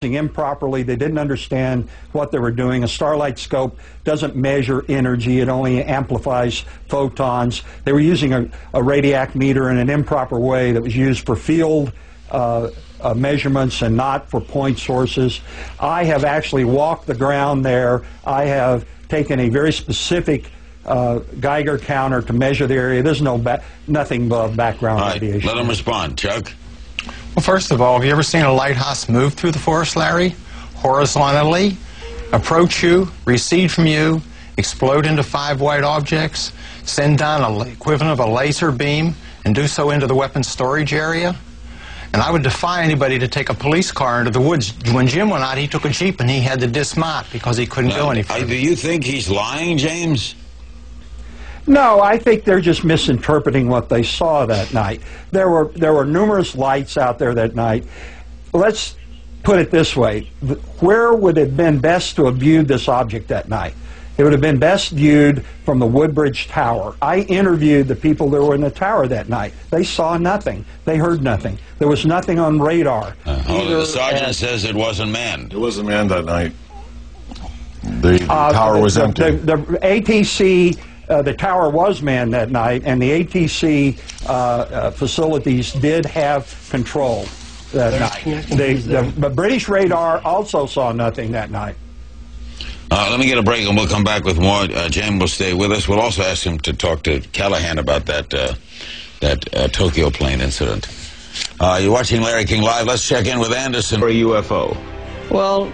improperly. They didn't understand what they were doing. A starlight scope doesn't measure energy. It only amplifies photons. They were using a radiac meter in an improper way that was used for field measurements and not for point sources. I have actually walked the ground there. I have taken a very specific Geiger counter to measure the area. There's nothing but background radiation. Let him respond. Chuck? Well, first of all, have you ever seen a lighthouse move through the forest, Larry? Horizontally, approach you, recede from you, explode into 5 white objects, send down an equivalent of a laser beam, and do so into the weapons storage area? And I would defy anybody to take a police car into the woods. When Jim went out, he took a Jeep and he had to dismount because he couldn't go any further. Do you think he's lying, James? No, I think they're just misinterpreting what they saw that night. There were numerous lights out there that night. Let's put it this way. Where would it have been best to have viewed this object that night? It would have been best viewed from the Woodbridge Tower. I interviewed the people that were in the tower that night. They saw nothing. They heard nothing. There was nothing on radar. The sergeant says it wasn't manned. It wasn't manned that night. The tower was empty. The ATC... the tower was manned that night, and the ATC facilities did have control that night. The British radar also saw nothing that night. Let me get a break, and we'll come back with more. Jim will stay with us. We'll also ask him to talk to Callahan about that Tokyo plane incident. You're watching Larry King Live. Let's check in with Anderson for a UFO. Well,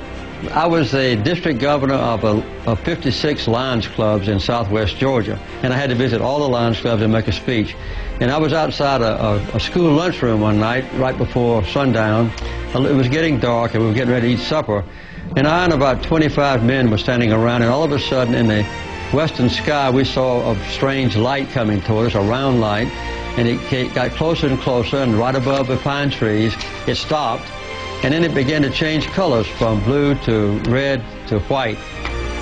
I was the district governor of 56 Lions Clubs in southwest Georgia, and I had to visit all the Lions Clubs and make a speech. And I was outside a school lunchroom one night right before sundown. It was getting dark, and we were getting ready to eat supper. And I and about 25 men were standing around, and all of a sudden in the western sky we saw a strange light coming toward us, a round light, and it got closer and closer, and right above the pine trees it stopped. And then it began to change colors from blue to red to white.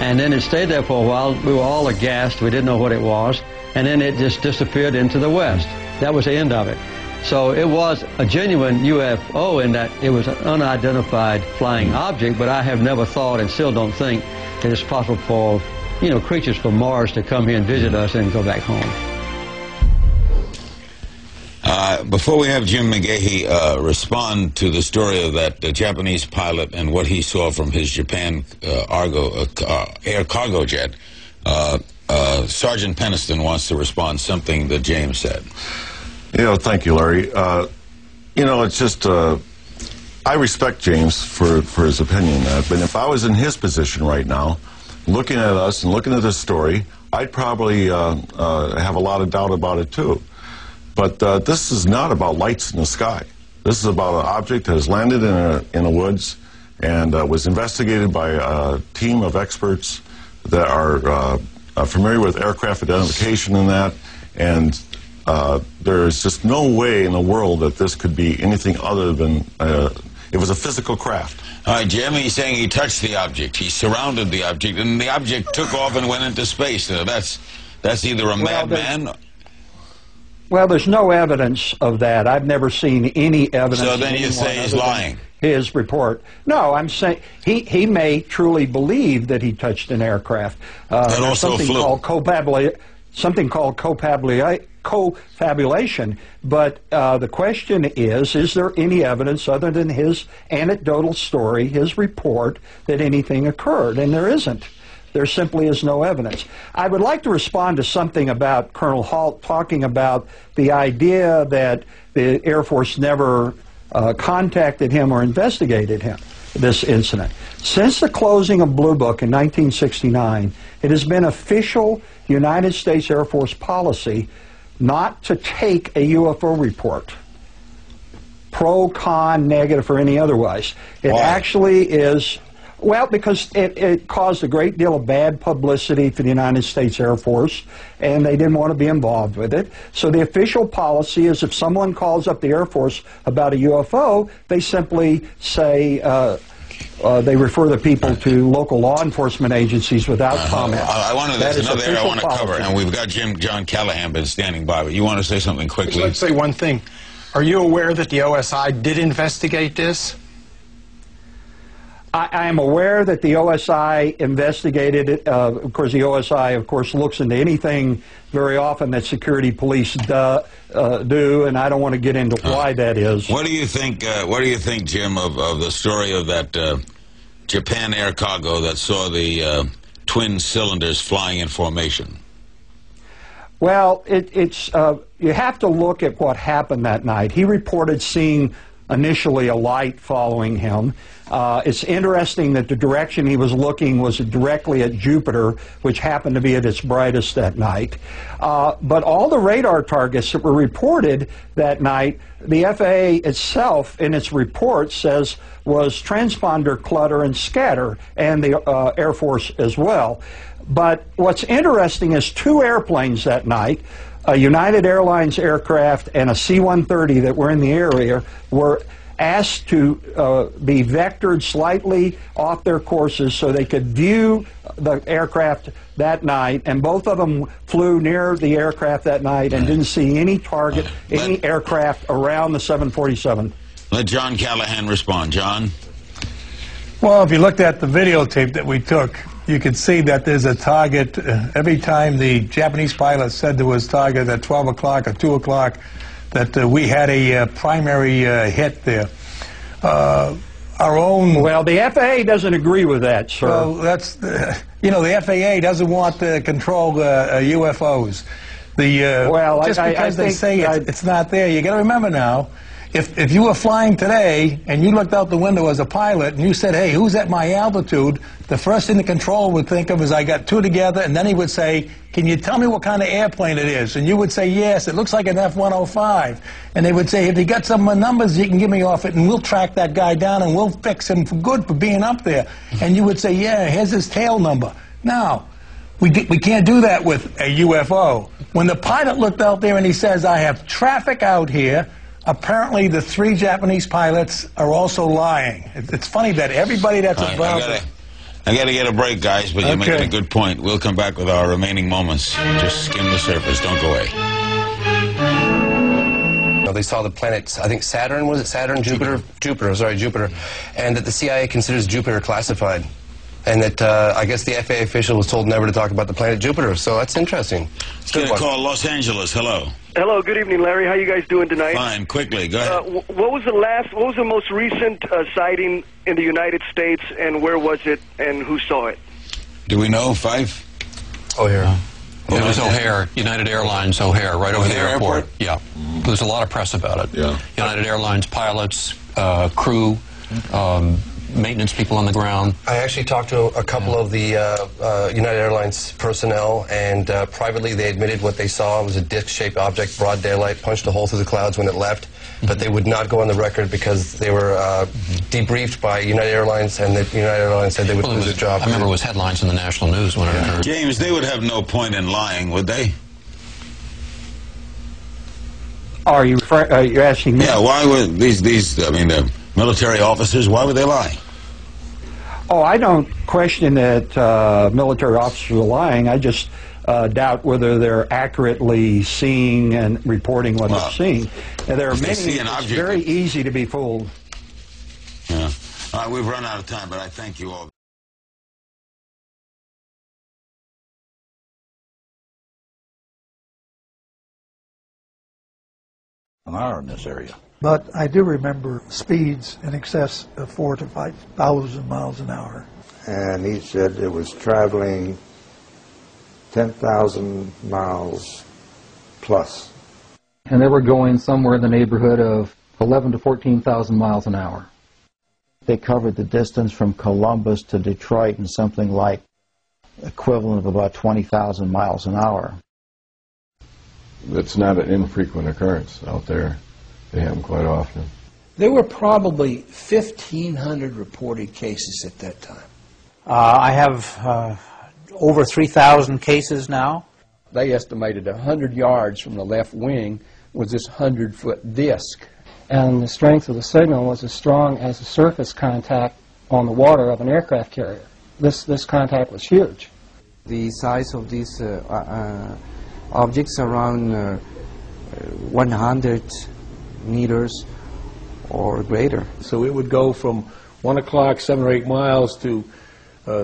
And then it stayed there for a while. We were all aghast. We didn't know what it was. And then it just disappeared into the west. That was the end of it. So it was a genuine UFO in that it was an unidentified flying object, but I have never thought and still don't think that it's possible for, creatures from Mars to come here and visit us and go back home. Before we have Jim McGahey respond to the story of that Japanese pilot and what he saw from his Japan air cargo jet, Sergeant Penniston wants to respond to something that James said. Thank you, Larry. It's just, I respect James for his opinion, but if I was in his position right now, looking at us and looking at this story, I'd probably have a lot of doubt about it too. But this is not about lights in the sky. This is about an object that has landed in the woods and was investigated by a team of experts that are familiar with aircraft identification and that. And there is just no way in the world that this could be anything other than it was a physical craft. All right, Jim, he's saying he touched the object. He surrounded the object, and the object took off and went into space. Now, that's either a madman. Well, there's no evidence of that. I've never seen any evidence. So then you say he's lying. His report. No, I'm saying he may truly believe that he touched an aircraft. That also flew. Something called cofabulation. But the question is there any evidence other than his anecdotal story, his report, that anything occurred? And there isn't. There simply is no evidence. I would like to respond to something about Colonel Halt talking about the idea that the Air Force never contacted him or investigated this incident. Since the closing of Blue Book in 1969, it has been official United States Air Force policy not to take a UFO report, pro, con, negative, or any otherwise. It actually is... Well, because it caused a great deal of bad publicity for the United States Air Force, and they didn't want to be involved with it. So the official policy is if someone calls up the Air Force about a UFO, they simply say, they refer the people to local law enforcement agencies without comment. There's another area I want to cover, and we've got John Callahan been standing by, but you want to say something quickly? Let's say one thing. Are you aware that the OSI did investigate this? I am aware that the OSI investigated it. Of course, the OSI, of course, looks into anything very often that security police do, and I don't want to get into why that is. What do you think? What do you think, Jim, of the story of that Japan Air cargo that saw the twin cylinders flying in formation? Well, you have to look at what happened that night. He reported seeing initially a light following him. It's interesting that the direction he was looking was directly at Jupiter, which happened to be at its brightest that night. But all the radar targets that were reported that night, the FAA itself in its report says was transponder clutter and scatter, and the Air Force as well. But what's interesting is two airplanes that night, a United Airlines aircraft and a C-130 that were in the area, were asked to be vectored slightly off their courses so they could view the aircraft that night, and both of them flew near the aircraft that night and didn't see any target, any aircraft around the 747. Let John Callahan respond. John? Well, if you looked at the videotape that we took, you could see that there's a target. Every time the Japanese pilot said there was target at 12 o'clock or 2 o'clock, that we had a primary hit there. Our own... Well, the FAA doesn't agree with that, sir. Well, that's... you know, the FAA doesn't want to control UFOs. Well, just because they say it's not there, you got to remember now, if you were flying today and you looked out the window as a pilot and you said, hey, who's at my altitude, the first thing the controller would think of is I got two together, and then he would say, can you tell me what kind of airplane it is? And you would say, yes, it looks like an F-105. And they would say, if you got some numbers you can give me off it, and we'll track that guy down and we'll fix him for good for being up there. And you would say, yeah, here's his tail number. Now, we can't do that with a UFO. When the pilot looked out there and he says, I have traffic out here, apparently the three Japanese pilots are also lying. It's funny that everybody that's involved... I got to get a break, guys, but you're making a good point. We'll come back with our remaining moments. Just skim the surface. Don't go away. They saw the planets, I think Saturn, was it Saturn? Jupiter, and that the CIA considers Jupiter classified. And that I guess the FAA official was told never to talk about the planet Jupiter, so that's interesting. Let's get a call. Los Angeles, hello. Hello, good evening, Larry. How you guys doing tonight? Fine, quickly, go ahead. What was the most recent sighting in the United States, and where was it, and who saw it? Do we know, Fife? O'Hare. It was O'Hare, United Airlines O'Hare, right over the airport. Yeah. There's a lot of press about it. Yeah. United Airlines pilots, crew, maintenance people on the ground. I actually talked to a couple of the United Airlines personnel, and privately they admitted what they saw was a disc-shaped object, broad daylight, punched a hole through the clouds when it left, but they would not go on the record because they were debriefed by United Airlines, and the United Airlines said they would lose their job. I remember it was headlines in the national news when it occurred. James, they would have no point in lying, would they? Are you asking me? Yeah, why would these the military officers, why would they lie? Oh, I don't question that military officers are lying. I just doubt whether they're accurately seeing and reporting what they're seeing. And there are many, it's very easy to be fooled. Yeah. All right, we've run out of time, but I thank you all. An hour in this area. But I do remember speeds in excess of 4,000 to 5,000 miles an hour. And he said it was traveling 10,000 miles plus. And they were going somewhere in the neighborhood of 11 to 14,000 miles an hour. They covered the distance from Columbus to Detroit in something like equivalent of about 20,000 miles an hour. That's not an infrequent occurrence out there. They happen quite often. There were probably 1,500 reported cases at that time. I have over 3,000 cases now. They estimated 100 yards from the left wing was this 100-foot disc. And the strength of the signal was as strong as the surface contact on the water of an aircraft carrier. This contact was huge. The size of these objects around 100 meters or greater. So it would go from 1 o'clock, 7 or 8 miles to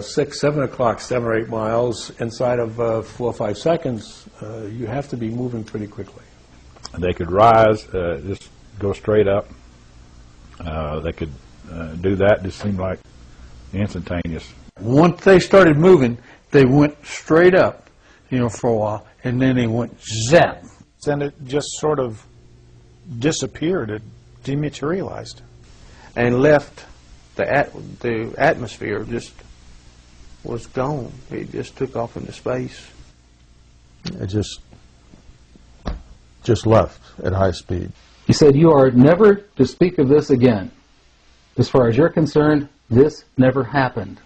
6, 7 o'clock, 7 or 8 miles inside of 4 or 5 seconds, you have to be moving pretty quickly. They could rise, just go straight up. They could do that, just seemed like instantaneous. Once they started moving, they went straight up, for a while, and then they went zap. Then it just sort of disappeared. It dematerialized. And left the atmosphere, just was gone. It just took off into space. It just left at high speed. He said, "You are never to speak of this again. As far as you're concerned, this never happened."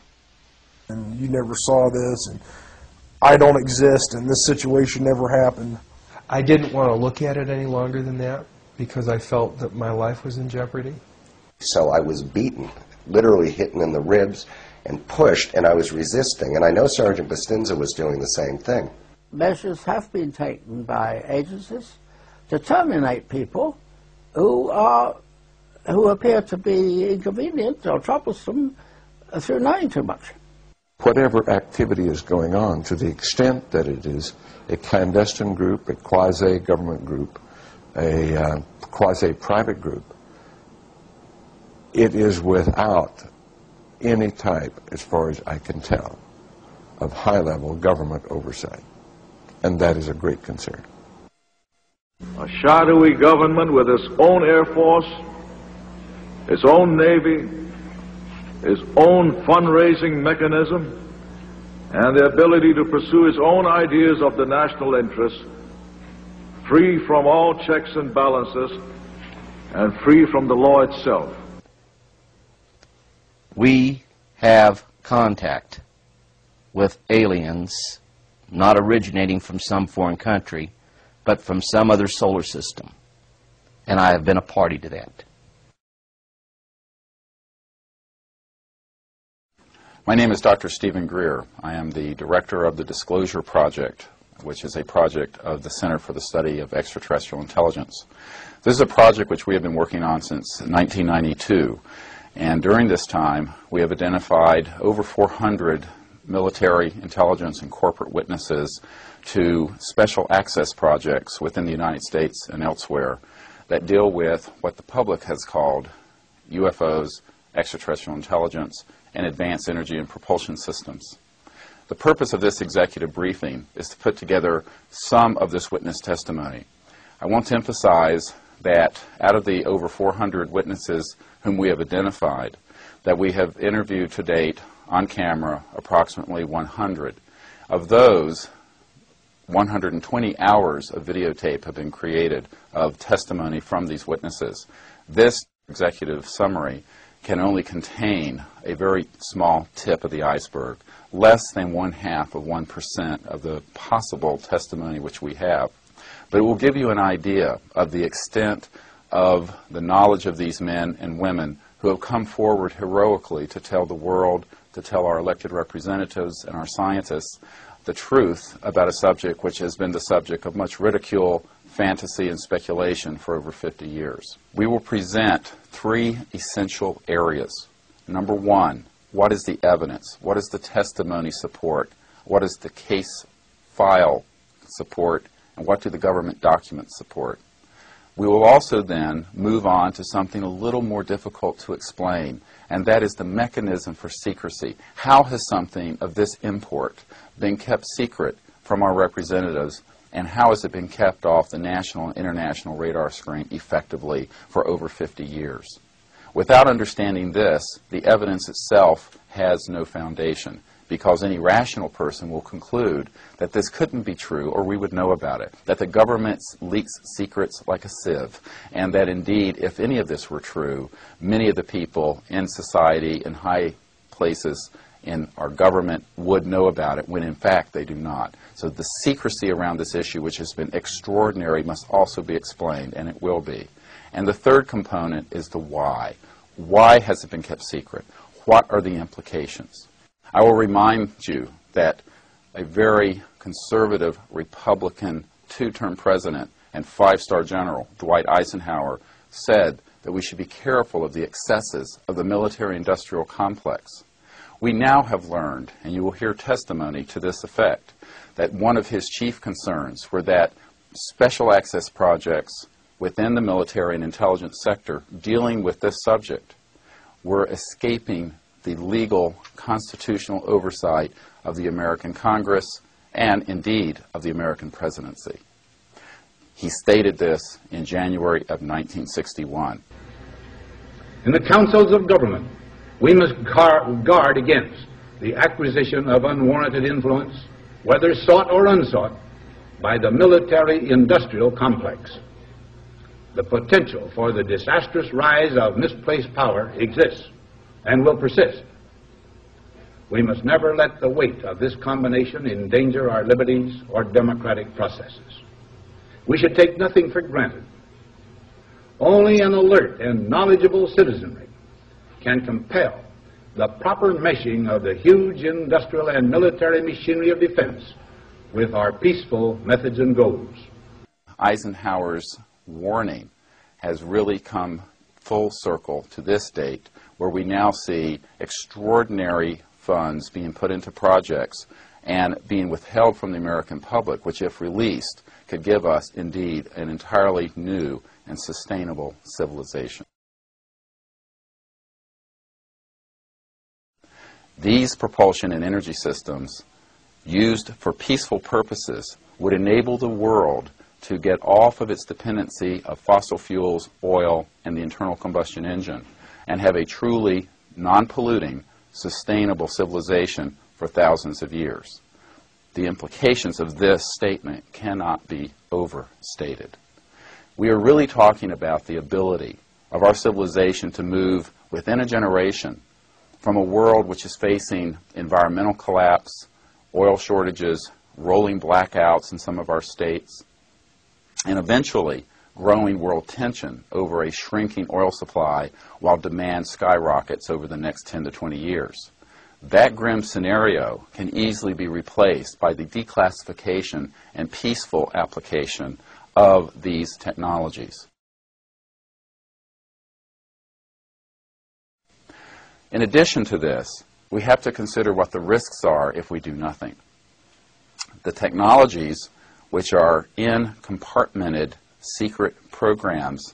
And you never saw this, and I don't exist, and this situation never happened. I didn't want to look at it any longer than that because I felt that my life was in jeopardy. So I was beaten, literally hit in the ribs and pushed, and I was resisting. And I know Sergeant Bustinza was doing the same thing. Measures have been taken by agencies to terminate people who appear to be inconvenient or troublesome through knowing too much. Whatever activity is going on, to the extent that it is a clandestine group, a quasi-government group, a quasi-private group, it is without any type, as far as I can tell, of high-level government oversight. And that is a great concern. A shadowy government with its own Air Force, its own Navy, its own fundraising mechanism, and the ability to pursue its own ideas of the national interest, free from all checks and balances, and free from the law itself. We have contact with aliens not originating from some foreign country, but from some other solar system. And I have been a party to that. My name is Dr. Stephen Greer. I am the director of the Disclosure Project, which is a project of the Center for the Study of Extraterrestrial Intelligence. This is a project which we have been working on since 1992. And during this time, we have identified over 400 military, intelligence, and corporate witnesses to special access projects within the United States and elsewhere that deal with what the public has called UFOs, extraterrestrial intelligence, and advanced energy and propulsion systems. The purpose of this executive briefing is to put together some of this witness testimony. I want to emphasize that out of the over 400 witnesses whom we have identified, that we have interviewed to date on camera approximately 100. Of those, 120 hours of videotape have been created of testimony from these witnesses. This executive summary can only contain a very small tip of the iceberg, less than 1/2% of the possible testimony which we have. But it will give you an idea of the extent of the knowledge of these men and women who have come forward heroically to tell the world, to tell our elected representatives and our scientists the truth about a subject which has been the subject of much ridicule, fantasy, and speculation for over 50 years. We will present 3 essential areas. Number 1, what is the evidence? What is the testimony support? What is the case file support? And what do the government documents support? We will also then move on to something a little more difficult to explain, and that is the mechanism for secrecy. How has something of this import been kept secret from our representatives, and how has it been kept off the national and international radar screen effectively for over 50 years? Without understanding this, the evidence itself has no foundation, because any rational person will conclude that this couldn't be true, or we would know about it, that the government leaks secrets like a sieve, and that indeed, if any of this were true, many of the people in society, in high places in our government, would know about it, when in fact they do not. So the secrecy around this issue, which has been extraordinary, must also be explained, and it will be. And the third component is the why. Why has it been kept secret? What are the implications? I will remind you that a very conservative Republican 2-term president and 5-star general, Dwight Eisenhower, said that we should be careful of the excesses of the military-industrial complex. We now have learned, and you will hear testimony to this effect, that one of his chief concerns were that special access projects within the military and intelligence sector dealing with this subject were escaping the legal constitutional oversight of the American Congress and indeed of the American presidency. He stated this in January of 1961. In the councils of government, we must guard against the acquisition of unwarranted influence, whether sought or unsought, by the military-industrial complex. The potential for the disastrous rise of misplaced power exists and will persist. We must never let the weight of this combination endanger our liberties or democratic processes. We should take nothing for granted. Only an alert and knowledgeable citizenry can compel the proper meshing of the huge industrial and military machinery of defense with our peaceful methods and goals. Eisenhower's warning has really come full circle to this date, where we now see extraordinary funds being put into projects and being withheld from the American public, which, if released, could give us, indeed, an entirely new and sustainable civilization. These propulsion and energy systems, used for peaceful purposes, would enable the world to get off of its dependency of fossil fuels, oil, and the internal combustion engine, and have a truly non-polluting, sustainable civilization for thousands of years. The implications of this statement cannot be overstated. We are really talking about the ability of our civilization to move within a generation from a world which is facing environmental collapse, oil shortages, rolling blackouts in some of our states, and eventually growing world tension over a shrinking oil supply while demand skyrockets over the next 10 to 20 years. That grim scenario can easily be replaced by the declassification and peaceful application of these technologies. In addition to this, we have to consider what the risks are if we do nothing. The technologies, which are in compartmented secret programs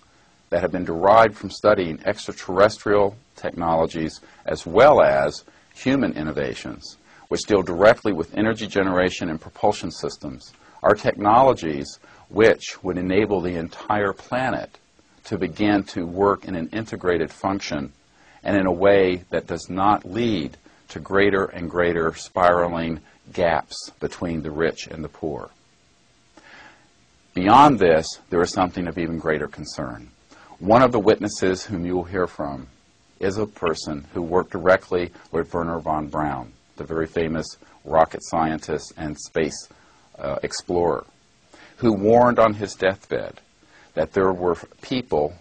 that have been derived from studying extraterrestrial technologies as well as human innovations, which deal directly with energy generation and propulsion systems, are technologies which would enable the entire planet to begin to work in an integrated function and in a way that does not lead to greater and greater spiraling gaps between the rich and the poor. Beyond this, there is something of even greater concern. One of the witnesses whom you will hear from is a person who worked directly with Wernher von Braun, the very famous rocket scientist and space explorer, who warned on his deathbed that there were people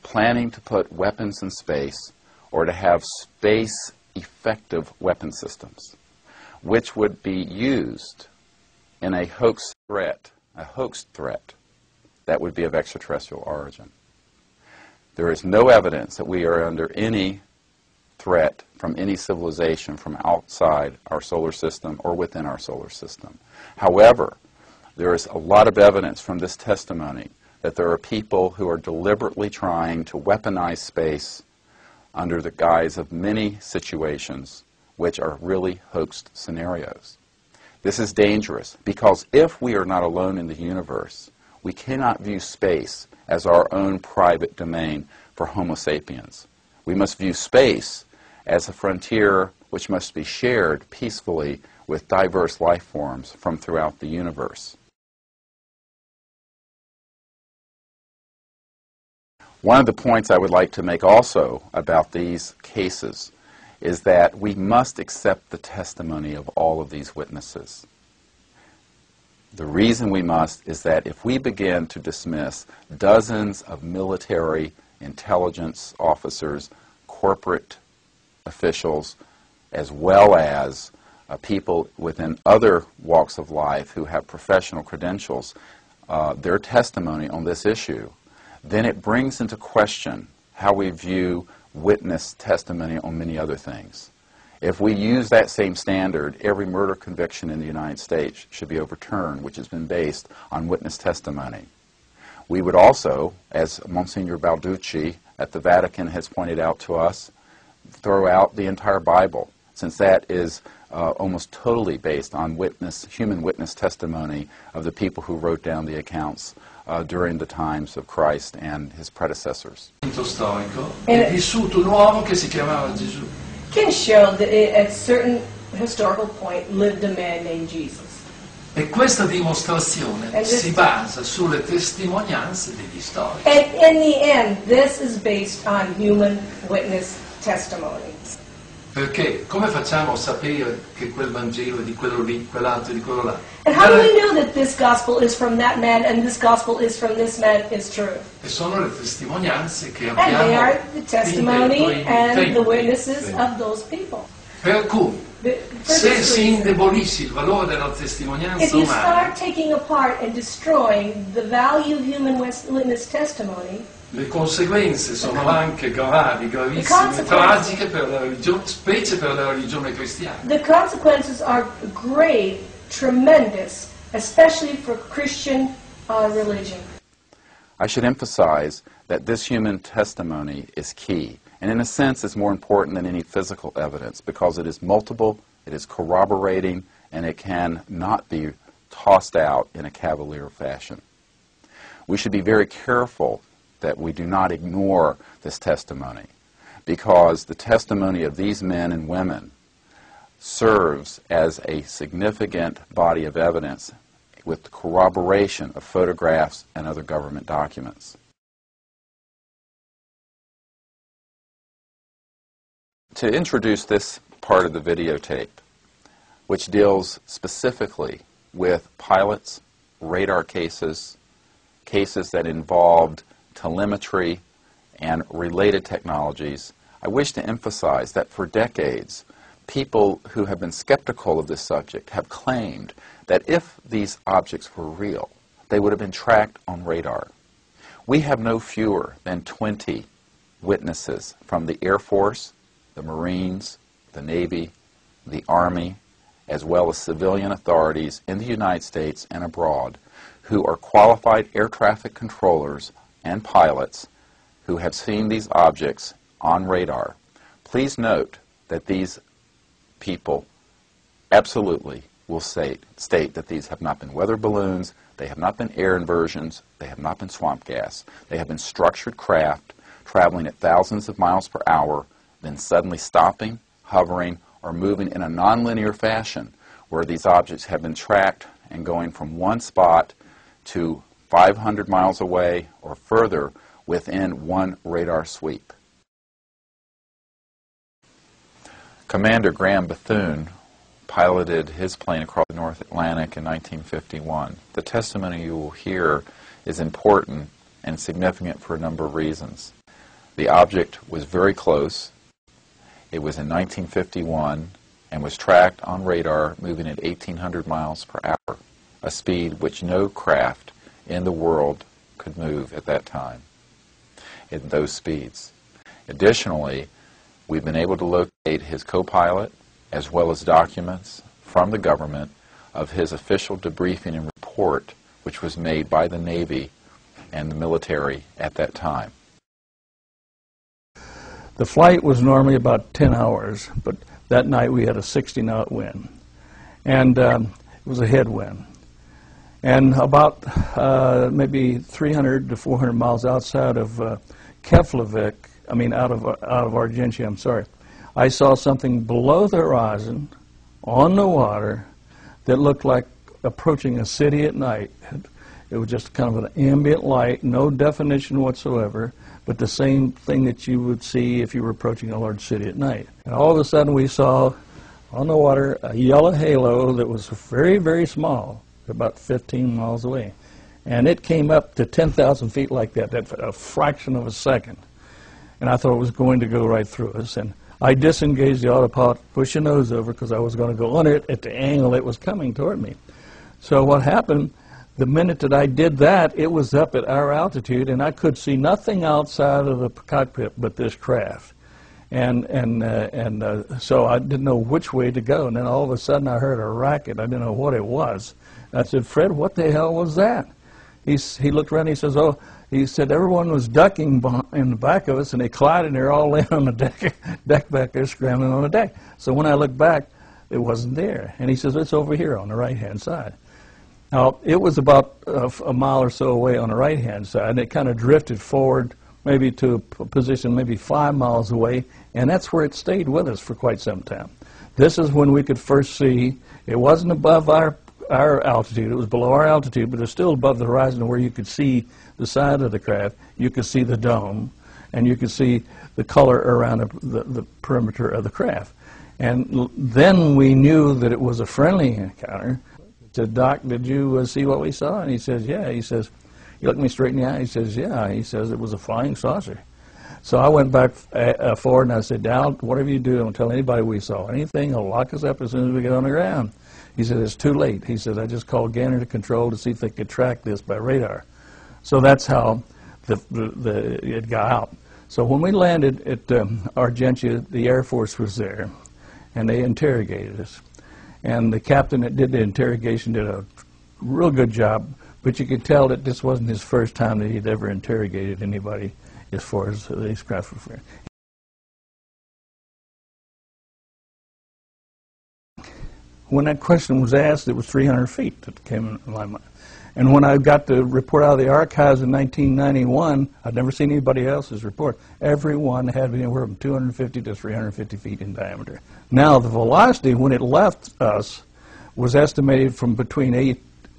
planning to put weapons in space or to have space-effective weapon systems, which would be used in a hoax threat that would be of extraterrestrial origin. There is no evidence that we are under any threat from any civilization from outside our solar system or within our solar system. However, there is a lot of evidence from this testimony that there are people who are deliberately trying to weaponize space under the guise of many situations which are really hoaxed scenarios. This is dangerous because if we are not alone in the universe, we cannot view space as our own private domain for Homo sapiens. We must view space as a frontier which must be shared peacefully with diverse life forms from throughout the universe. One of the points I would like to make also about these cases is that we must accept the testimony of all of these witnesses. The reason we must is that if we begin to dismiss dozens of military intelligence officers, corporate officials, as well as people within other walks of life who have professional credentials, their testimony on this issue, then it brings into question how we view witness testimony on many other things. If we use that same standard, every murder conviction in the United States should be overturned, which has been based on witness testimony. We would also, as Monsignor Balducci at the Vatican has pointed out to us, throw out the entire Bible, since that is almost totally based on human witness testimony of the people who wrote down the accounts during the times of Christ and his predecessors. Storico è vissuto un uomo che si chiamava Gesù. Can show that at a certain historical point lived a man named Jesus. E questa dimostrazione si basa sulle testimonianze degli storici. And in the end, this is based on human witness testimony. Perché come facciamo a sapere che quel Vangelo è di quello lì, quell'altro è di quello là? And how do we know that this gospel is from that man and this gospel is from this man is true? E sono le testimonianze che And they abbiamo are the testimony in and the witnesses of those people. Per cui, se si indebolisce il valore della testimonianza If you umana, start taking apart and destroying the value of human witness testimony, le conseguenze sono anche gravi, gravissime, tragiche per la religione, specie per la religione cristiana. the consequences are great, tremendous, especially for Christian religion. I should emphasize that this human testimony is key, and in a sense is more important than any physical evidence because it is multiple, it is corroborating, and it can not be tossed out in a cavalier fashion. We should be very careful that we do not ignore this testimony because the testimony of these men and women serves as a significant body of evidence with the corroboration of photographs and other government documents. To introduce this part of the videotape, which deals specifically with pilots, radar cases, cases that involved telemetry and related technologies, I wish to emphasize that for decades, people who have been skeptical of this subject have claimed that if these objects were real, they would have been tracked on radar. We have no fewer than 20 witnesses from the Air Force, the Marines, the Navy, the Army, as well as civilian authorities in the United States and abroad who are qualified air traffic controllers and pilots who have seen these objects on radar. Please note that these people absolutely will state that these have not been weather balloons, they have not been air inversions, they have not been swamp gas. They have been structured craft traveling at thousands of miles per hour, then suddenly stopping, hovering, or moving in a nonlinear fashion where these objects have been tracked and going from one spot to 500 miles away or further within one radar sweep. Commander Graham Bethune piloted his plane across the North Atlantic in 1951. The testimony you will hear is important and significant for a number of reasons. The object was very close. It was in 1951 and was tracked on radar moving at 1,800 miles per hour, a speed which no craft in the world could move at that time in those speeds. Additionally, we've been able to locate his co-pilot as well as documents from the government of his official debriefing and report which was made by the Navy and the military at that time. The flight was normally about 10 hours, but that night we had a 60-knot wind, and it was a headwind. And about maybe 300 to 400 miles outside of Keflavik, out of Argentia, I'm sorry, I saw something below the horizon on the water that looked like approaching a city at night. It was just kind of an ambient light, no definition whatsoever, but the same thing that you would see if you were approaching a large city at night. And all of a sudden we saw on the water a yellow halo that was very, very small, about 15 miles away. And it came up to 10,000 feet like that, a fraction of a second. And I thought it was going to go right through us. And I disengaged the autopilot, pushed the nose over because I was going to go under it at the angle it was coming toward me. So what happened, the minute that I did that, it was up at our altitude, and I could see nothing outside of the cockpit but this craft. So I didn't know which way to go. And then all of a sudden I heard a racket. I didn't know what it was. I said, "Fred, what the hell was that?" He looked around and he says, "Oh," he said, "everyone was ducking in the back of us, and they collided, and they're all laying on the deck back there, scrambling on the deck." So when I looked back, it wasn't there. And he says, "It's over here on the right-hand side." Now, it was about a mile or so away on the right-hand side, and it kind of drifted forward maybe to a position maybe 5 miles away, and that's where it stayed with us for quite some time. This is when we could first see, it wasn't above our altitude, it was below our altitude, but it was still above the horizon where you could see the side of the craft, you could see the dome, and you could see the color around the perimeter of the craft. And then we knew that it was a friendly encounter. I said, "Doc, did you see what we saw?" And he says, "Yeah." He says, he looked me straight in the eye. He says, "Yeah." He says, "It was a flying saucer." So I went back forward and I said, "Dal, whatever you do, don't tell anybody we saw anything. They'll lock us up as soon as we get on the ground." He said, "It's too late." He said, "I just called Gander to control to see if they could track this by radar." So that's how it got out. So when we landed at Argentia, the Air Force was there, and they interrogated us. And the captain that did the interrogation did a real good job, but you could tell that this wasn't his first time that he'd ever interrogated anybody as far as these craft were concerned. When that question was asked, it was 300 feet that came in my mind. And when I got the report out of the archives in 1991, I'd never seen anybody else's report. Everyone had anywhere from 250 to 350 feet in diameter. Now, the velocity when it left us was estimated from between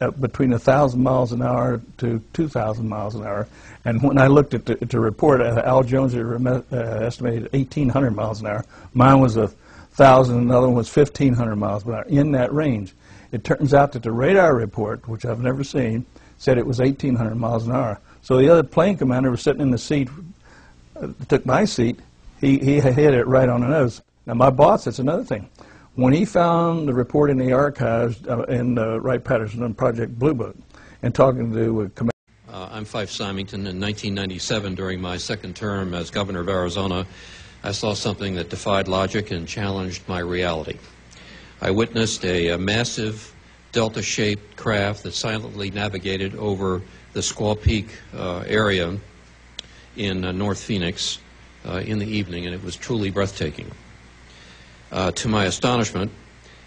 1,000 miles an hour to 2,000 miles an hour. And when I looked at the report, Al Jones estimated 1,800 miles an hour. Mine was 1,000, another one was 1,500 miles an hour, in that range. It turns out that the radar report, which I've never seen, said it was 1,800 miles an hour. So the other plane commander was sitting in the seat, took my seat, he hit it right on the nose. Now my boss, that's another thing. When he found the report in the archives in Wright-Patterson on Project Blue Book, and talking to Commander. I'm Fife Symington. In 1997, during my second term as governor of Arizona, I saw something that defied logic and challenged my reality. I witnessed a massive delta-shaped craft that silently navigated over the Squaw Peak area in North Phoenix in the evening, and it was truly breathtaking. To my astonishment,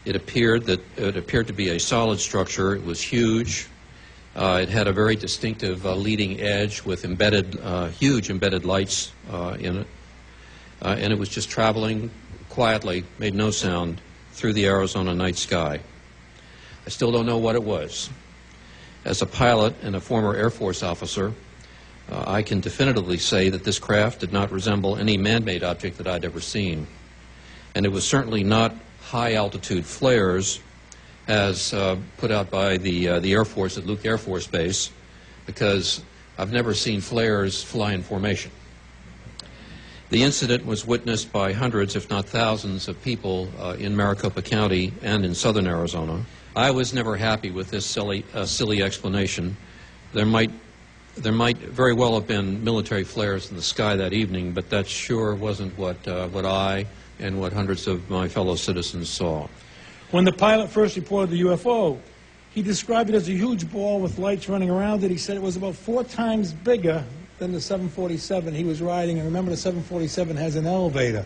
it appeared to be a solid structure. It was huge. It had a very distinctive leading edge with huge embedded lights in it, and it was just traveling quietly, made no sound, through the Arizona night sky. I still don't know what it was. As a pilot and a former Air Force officer, I can definitively say that this craft did not resemble any man-made object that I'd ever seen. And it was certainly not high-altitude flares as put out by the Air Force at Luke Air Force Base, because I've never seen flares fly in formation. The incident was witnessed by hundreds, if not thousands, of people in Maricopa County and in southern Arizona. I was never happy with this silly explanation. There might very well have been military flares in the sky that evening, but that sure wasn't what I and what hundreds of my fellow citizens saw. When the pilot first reported the UFO, he described it as a huge ball with lights running around it. He said it was about 4 times bigger than the 747 he was riding. And remember, the 747 has an elevator.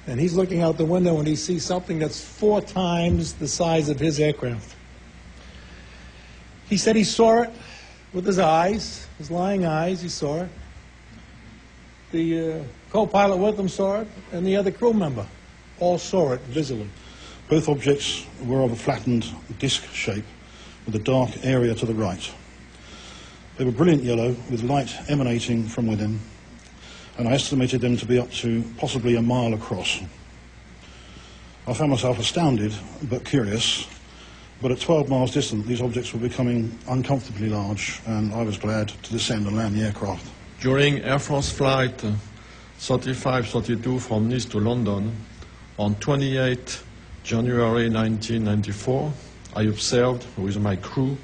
And he's looking out the window and he sees something that's 4 times the size of his aircraft. He said he saw it with his eyes, his lying eyes, he saw it. The co-pilot with him saw it, and the other crew member all saw it visibly. Both objects were of a flattened disc shape with a dark area to the right. They were brilliant yellow with light emanating from within, and I estimated them to be up to possibly a mile across. I found myself astounded but curious, but at 12 miles distant these objects were becoming uncomfortably large, and I was glad to descend and land the aircraft. During Air Force Flight 3532 from Nice to London on 28 January 1994, I observed with my crew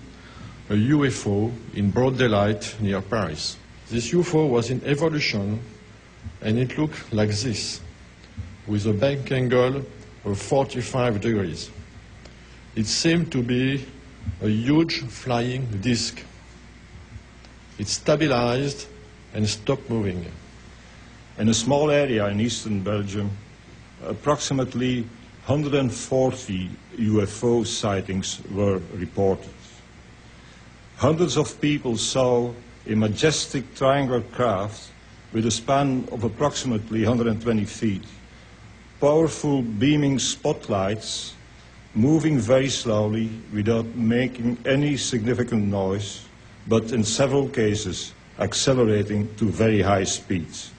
a UFO in broad daylight near Paris. This UFO was in evolution, and it looked like this, with a bank angle of 45 degrees. It seemed to be a huge flying disc. It stabilized and stopped moving. In a small area in eastern Belgium, approximately 140 UFO sightings were reported. Hundreds of people saw a majestic triangular craft with a span of approximately 120 feet, powerful beaming spotlights moving very slowly without making any significant noise, but in several cases accelerating to very high speeds.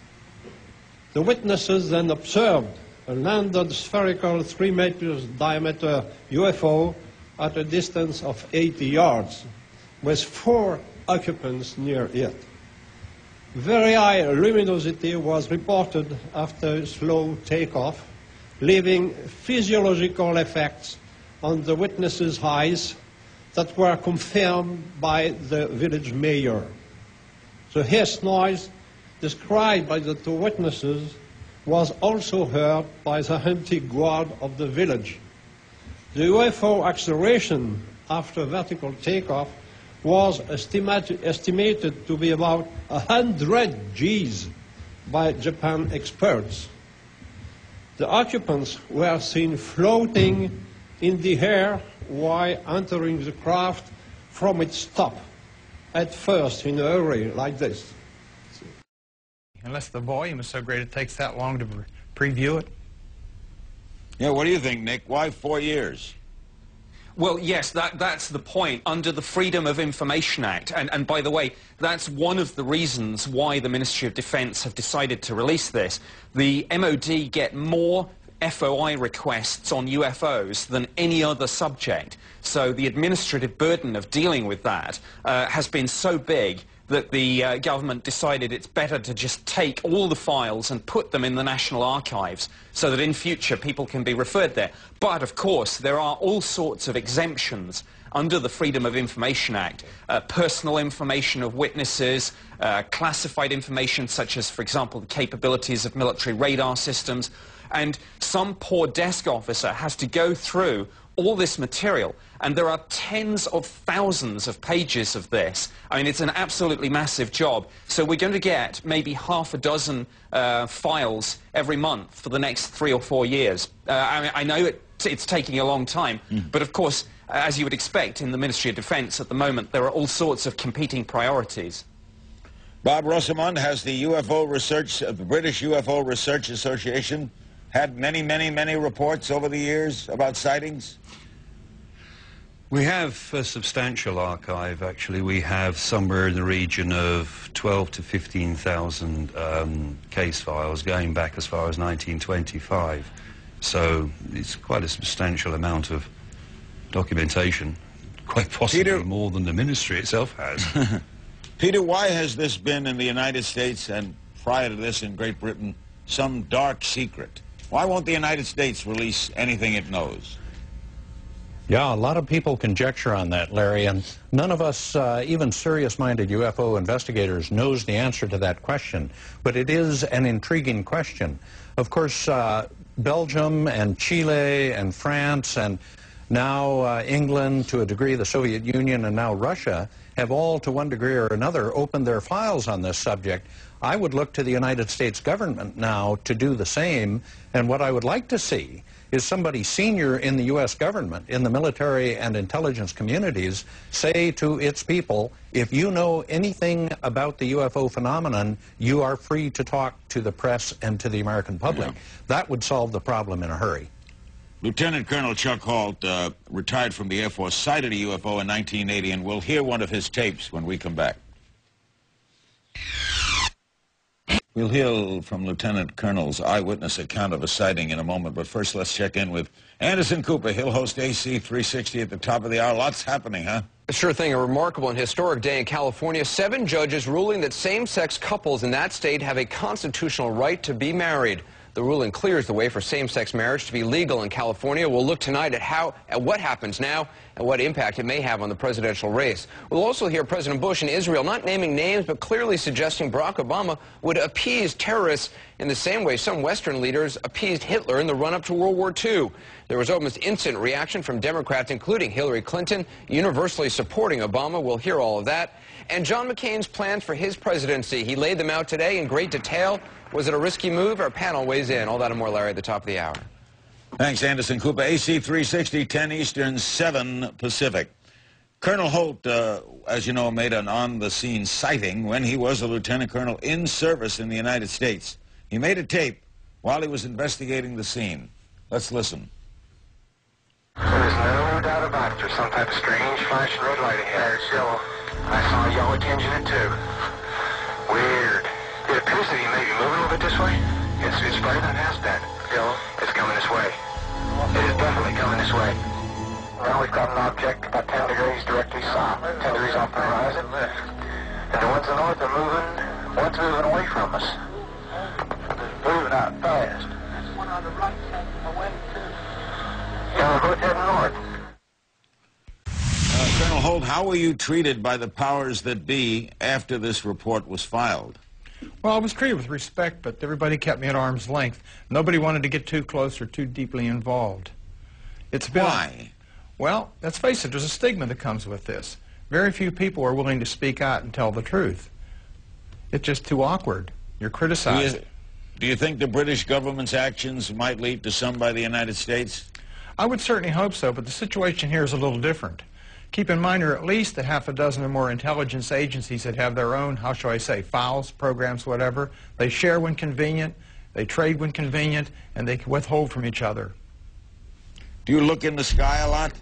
The witnesses then observed a landed spherical 3 meters diameter UFO at a distance of 80 yards, with 4 occupants near it. Very high luminosity was reported after slow takeoff, leaving physiological effects on the witnesses' eyes that were confirmed by the village mayor. The hiss noise described by the 2 witnesses was also heard by the anti-guard of the village. The UFO acceleration after vertical takeoff was estimated to be about 100 Gs by Japan experts. The occupants were seen floating in the air while entering the craft from its top, at first in a hurry like this. Unless the volume is so great it takes that long to preview it. Yeah, what do you think, Nick? Why 4 years? Well, yes, that's the point. Under the Freedom of Information Act, and by the way, that's one of the reasons why the Ministry of Defence have decided to release this. The MOD get more FOI requests on UFOs than any other subject. So the administrative burden of dealing with that has been so big that the government decided it's better to just take all the files and put them in the National Archives so that in future people can be referred there. But, of course, there are all sorts of exemptions under the Freedom of Information Act. Personal information of witnesses, classified information such as, for example, the capabilities of military radar systems, and some poor desk officer has to go through all this material, and there are tens of thousands of pages of this. I mean, it's an absolutely massive job. So we're going to get maybe half a dozen files every month for the next 3 or 4 years. I know it's taking a long time, but of course, as you would expect in the Ministry of Defence at the moment, there are all sorts of competing priorities. Bob Rosamond, has the UFO research, the British UFO Research Association, had many reports over the years about sightings? We have a substantial archive, actually. We have somewhere in the region of 12 to 15,000 case files going back as far as 1925. So it's quite a substantial amount of documentation, quite possibly Peter, more than the ministry itself has. Peter, why has this been in the United States and prior to this in Great Britain some dark secret? Why won't the United States release anything it knows? Yeah, a lot of people conjecture on that, Larry, and none of us, even serious-minded UFO investigators, knows the answer to that question. But it is an intriguing question. Of course, Belgium and Chile and France and now England, to a degree the Soviet Union, and now Russia have all, to one degree or another, opened their files on this subject. I would look to the United States government now to do the same, and what I would like to see is somebody senior in the U.S. government, in the military and intelligence communities, say to its people, if you know anything about the UFO phenomenon, you are free to talk to the press and to the American public. Yeah. That would solve the problem in a hurry. Lieutenant Colonel Chuck Halt, retired from the Air Force, sighted a UFO in 1980, and we'll hear one of his tapes when we come back. We'll hear from Lieutenant Colonel's eyewitness account of a sighting in a moment, but first let's check in with Anderson Cooper. He'll host AC 360 at the top of the hour. Lots happening, huh? Sure thing. A remarkable and historic day in California. 7 judges ruling that same-sex couples in that state have a constitutional right to be married. The ruling clears the way for same-sex marriage to be legal in California. We'll look tonight at what happens now and what impact it may have on the presidential race. We'll also hear President Bush in Israel not naming names but clearly suggesting Barack Obama would appease terrorists in the same way some Western leaders appeased Hitler in the run-up to World War II. There was almost instant reaction from Democrats, including Hillary Clinton, universally supporting Obama. We'll hear all of that. And John McCain's plans for his presidency. He laid them out today in great detail. Was it a risky move? Our panel weighs in. All that and more, Larry, at the top of the hour. Thanks, Anderson Cooper. AC 360, 10 Eastern, 7 Pacific. Colonel Holt, as you know, made an on-the-scene sighting when he was a lieutenant colonel in service in the United States. He made a tape while he was investigating the scene. Let's listen. There's no doubt about it. There's some type of strange flashing red light ahead. There's yellow. I saw a yellow tinge in it too. Weird. It appears that he may be moving a little bit this way. It's right on past that. Yellow. It's coming this way. It is definitely coming this way. Well, we've got an object about 10 degrees directly south, 10 degrees off the horizon. And the ones in the north are moving. One's moving away from us. It's moving out fast. There's one on the right side of the wind too. Yeah, we're both heading north. Colonel Holt, how were you treated by the powers that be after this report was filed? Well, I was treated with respect, but everybody kept me at arm's length. Nobody wanted to get too close or too deeply involved. Why? Well, let's face it, there's a stigma that comes with this. Very few people are willing to speak out and tell the truth. It's just too awkward. You're criticized. Do you think the British government's actions might lead to some by the United States? I would certainly hope so, but the situation here is a little different. Keep in mind there are at least a half a dozen or more intelligence agencies that have their own, how shall I say, files, programs, whatever. They share when convenient, they trade when convenient, and they withhold from each other. Do you look in the sky a lot?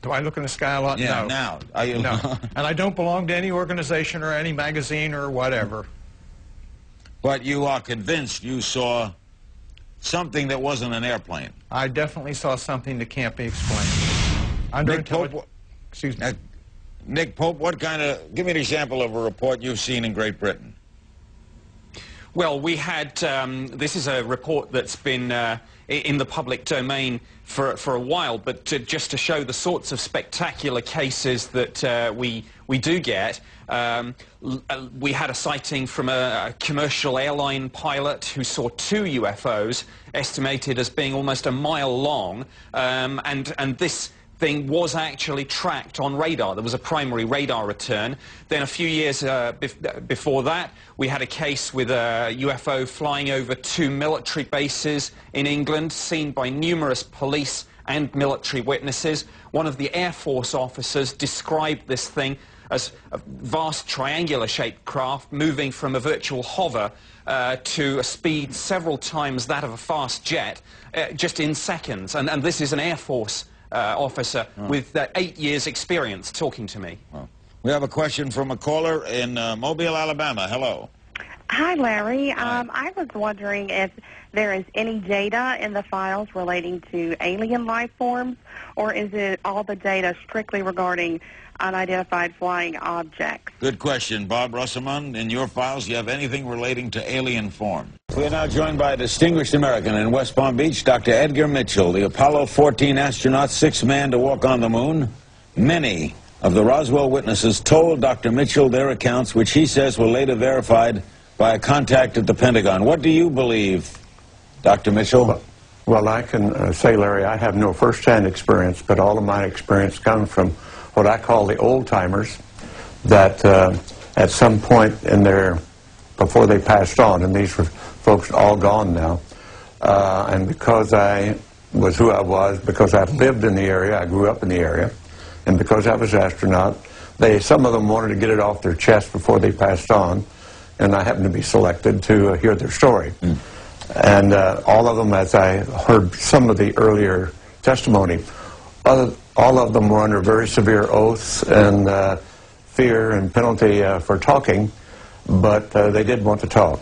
Do I look in the sky a lot? Yeah, no. now. Are you No. And I don't belong to any organization or any magazine or whatever. But you are convinced you saw something that wasn't an airplane? I definitely saw something that can't be explained. Nick Pope, excuse me. Nick Pope, give me an example of a report you've seen in Great Britain. Well, we had, this is a report that's been in the public domain for a while, but just to show the sorts of spectacular cases that we do get, we had a sighting from a commercial airline pilot who saw 2 UFOs, estimated as being almost a mile long, and this thing was actually tracked on radar. There was a primary radar return. Then a few years before that, we had a case with a UFO flying over 2 military bases in England, seen by numerous police and military witnesses. One of the Air Force officers described this thing as a vast triangular-shaped craft moving from a virtual hover to a speed several times that of a fast jet, just in seconds. And this is an Air Force officer with 8 years' experience talking to me. We have a question from a caller in Mobile, Alabama. Hello. Hi, Larry. I was wondering if there is any data in the files relating to alien life forms, or is it all the data strictly regarding unidentified flying objects? Good question. Bob Russelman, in your files, do you have anything relating to alien form? We are now joined by a distinguished American in West Palm Beach, Dr. Edgar Mitchell, the Apollo 14 astronaut, 6th man to walk on the moon. Many of the Roswell witnesses told Dr. Mitchell their accounts, which he says were later verified by a contact at the Pentagon. What do you believe, Dr. Mitchell? Well, I can say, Larry, I have no first-hand experience, but all of my experience comes from what I call the old-timers that at some point in their, before they passed on, and these were folks all gone now, and because I was who I was, because I lived in the area, I grew up in the area, and because I was an astronaut, some of them wanted to get it off their chest before they passed on, and I happened to be selected to hear their story. And all of them, as I heard some of the earlier testimony, all of them were under very severe oaths and fear and penalty for talking, but they did want to talk.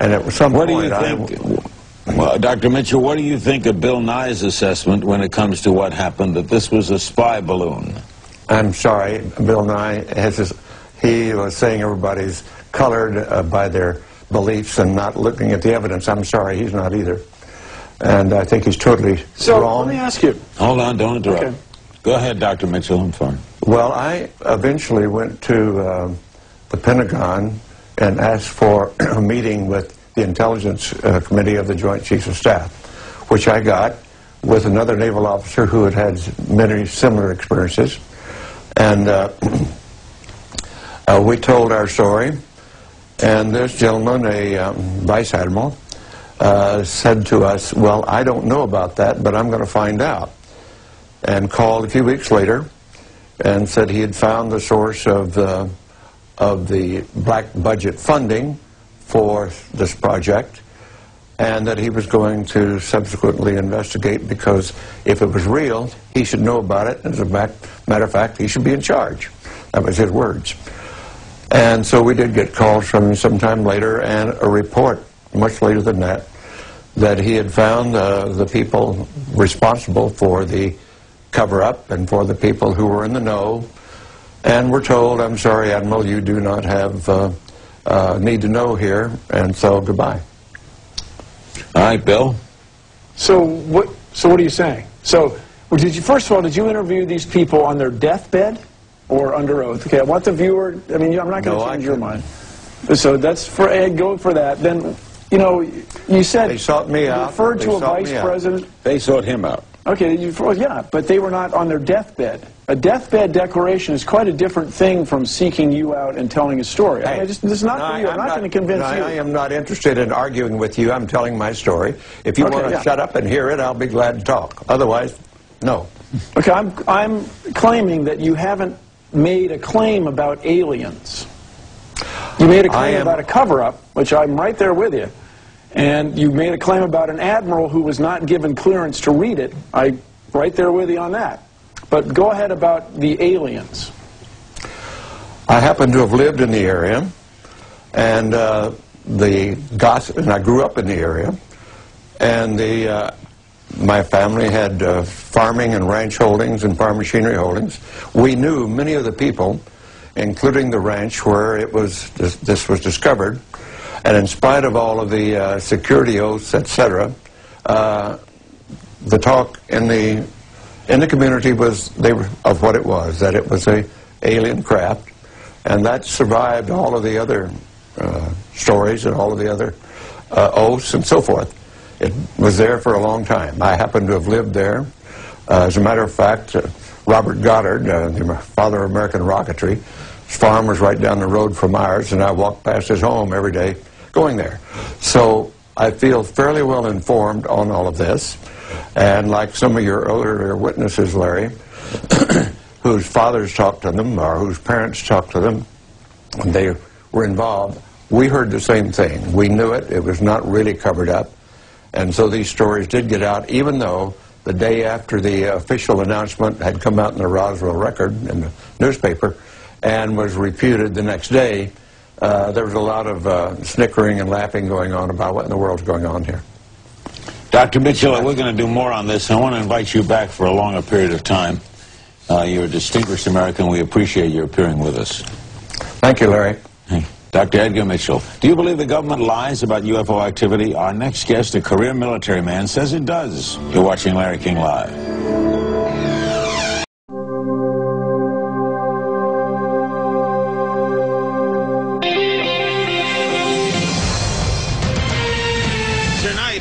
And at some point, what do you think, well, Dr. Mitchell, what do you think of Bill Nye's assessment when it comes to what happened, that this was a spy balloon? I'm sorry, Bill Nye he was saying everybody's colored by their beliefs and not looking at the evidence. I'm sorry, he's not either. And I think he's totally wrong. Let me ask you. Hold on, don't interrupt. Okay. Go ahead, Dr. Mitchell, I'm fine. Well, I eventually went to the Pentagon and asked for a meeting with the Intelligence Committee of the Joint Chiefs of Staff, which I got with another naval officer who had had many similar experiences. And we told our story, and this gentleman, a vice admiral, said to us, well, I don't know about that, but I'm going to find out. And called a few weeks later and said he had found the source of the black budget funding for this project, and that he was going to subsequently investigate, because if it was real, he should know about it. As a matter of fact, he should be in charge. That was his words. And so we did get calls from him sometime later, and a report much later than that, that he had found the people responsible for the cover-up and for the people who were in the know. And we're told, I'm sorry, Admiral, you do not have need to know here, and so goodbye. All right, Bill. So what are you saying? So did you, first of all, did you interview these people on their deathbed or under oath? Okay, I want the viewer, I mean, I'm not going to change your mind. So that's for Ed, go for that. Then, you know, you said they sought me out. Referred to a vice president. They sought him out. Okay, yeah, but they were not on their deathbed. A deathbed declaration is quite a different thing from seeking you out and telling a story. Hey, this is not for you. I'm not going to convince you. I am not interested in arguing with you. I'm telling my story. If you want to shut up and hear it, I'll be glad to talk. Otherwise, no. Okay, I'm claiming that you haven't made a claim about aliens. You made a claim about a cover-up, which I'm right there with you. And you made a claim about an admiral who was not given clearance to read it. I'm right there with you on that. But go ahead about the aliens. I happen to have lived in the area, and the gossip, and I grew up in the area, and my family had farming and ranch holdings and farm machinery holdings. We knew many of the people, including the ranch where it was this was discovered. And in spite of all of the security oaths, etc., the talk in the community was of what it was, that it was a alien craft, and that survived all of the other stories and all of the other oaths and so forth. It was there for a long time. I happen to have lived there. As a matter of fact, Robert Goddard, the father of American rocketry, his farm was right down the road from ours, and I walked past his home every day going there. So I feel fairly well informed on all of this. And like some of your earlier witnesses, Larry, whose fathers talked to them or whose parents talked to them when they were involved, we heard the same thing. We knew it. It was not really covered up. And so these stories did get out, even though the day after the official announcement had come out in the Roswell Record in the newspaper and was refuted the next day, there was a lot of snickering and laughing going on about what in the world's going on here. Dr. Mitchell, we're going to do more on this. I want to invite you back for a longer period of time. You're a distinguished American. We appreciate your appearing with us. Thank you, Larry. Dr. Edgar Mitchell, do you believe the government lies about UFO activity? Our next guest, a career military man, says it does. You're watching Larry King Live.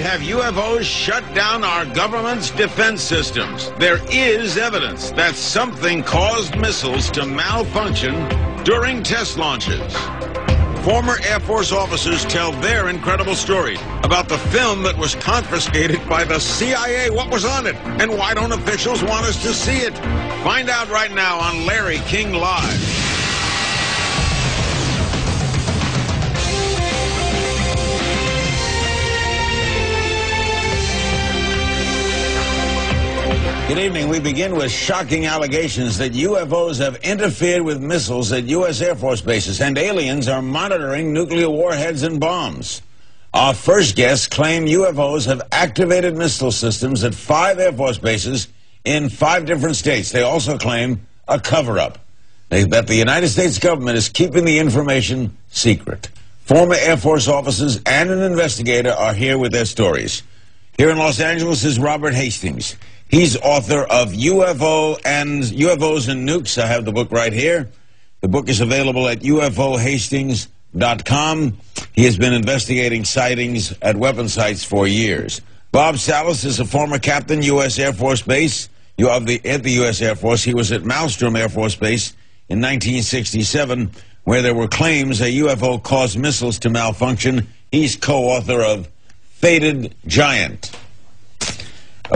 Have UFOs shut down our government's defense systems? There is evidence that something caused missiles to malfunction during test launches. Former Air Force officers tell their incredible story about the film that was confiscated by the CIA. What was on it? And why don't officials want us to see it? Find out right now on Larry King Live. Good evening. We begin with shocking allegations that UFOs have interfered with missiles at U.S. Air Force bases, and aliens are monitoring nuclear warheads and bombs. Our first guests claim UFOs have activated missile systems at 5 Air Force bases in 5 different states. They also claim a cover-up. They bet the United States government is keeping the information secret. Former Air Force officers and an investigator are here with their stories. Here in Los Angeles is Robert Hastings. He's author of UFOs and Nukes. I have the book right here. The book is available at ufohastings.com. He has been investigating sightings at weapon sites for years. Bob Salas is a former captain, U.S. Air Force Base. At the U.S. Air Force. He was at Malmstrom Air Force Base in 1967, where there were claims a UFO caused missiles to malfunction. He's co-author of Fated Giant.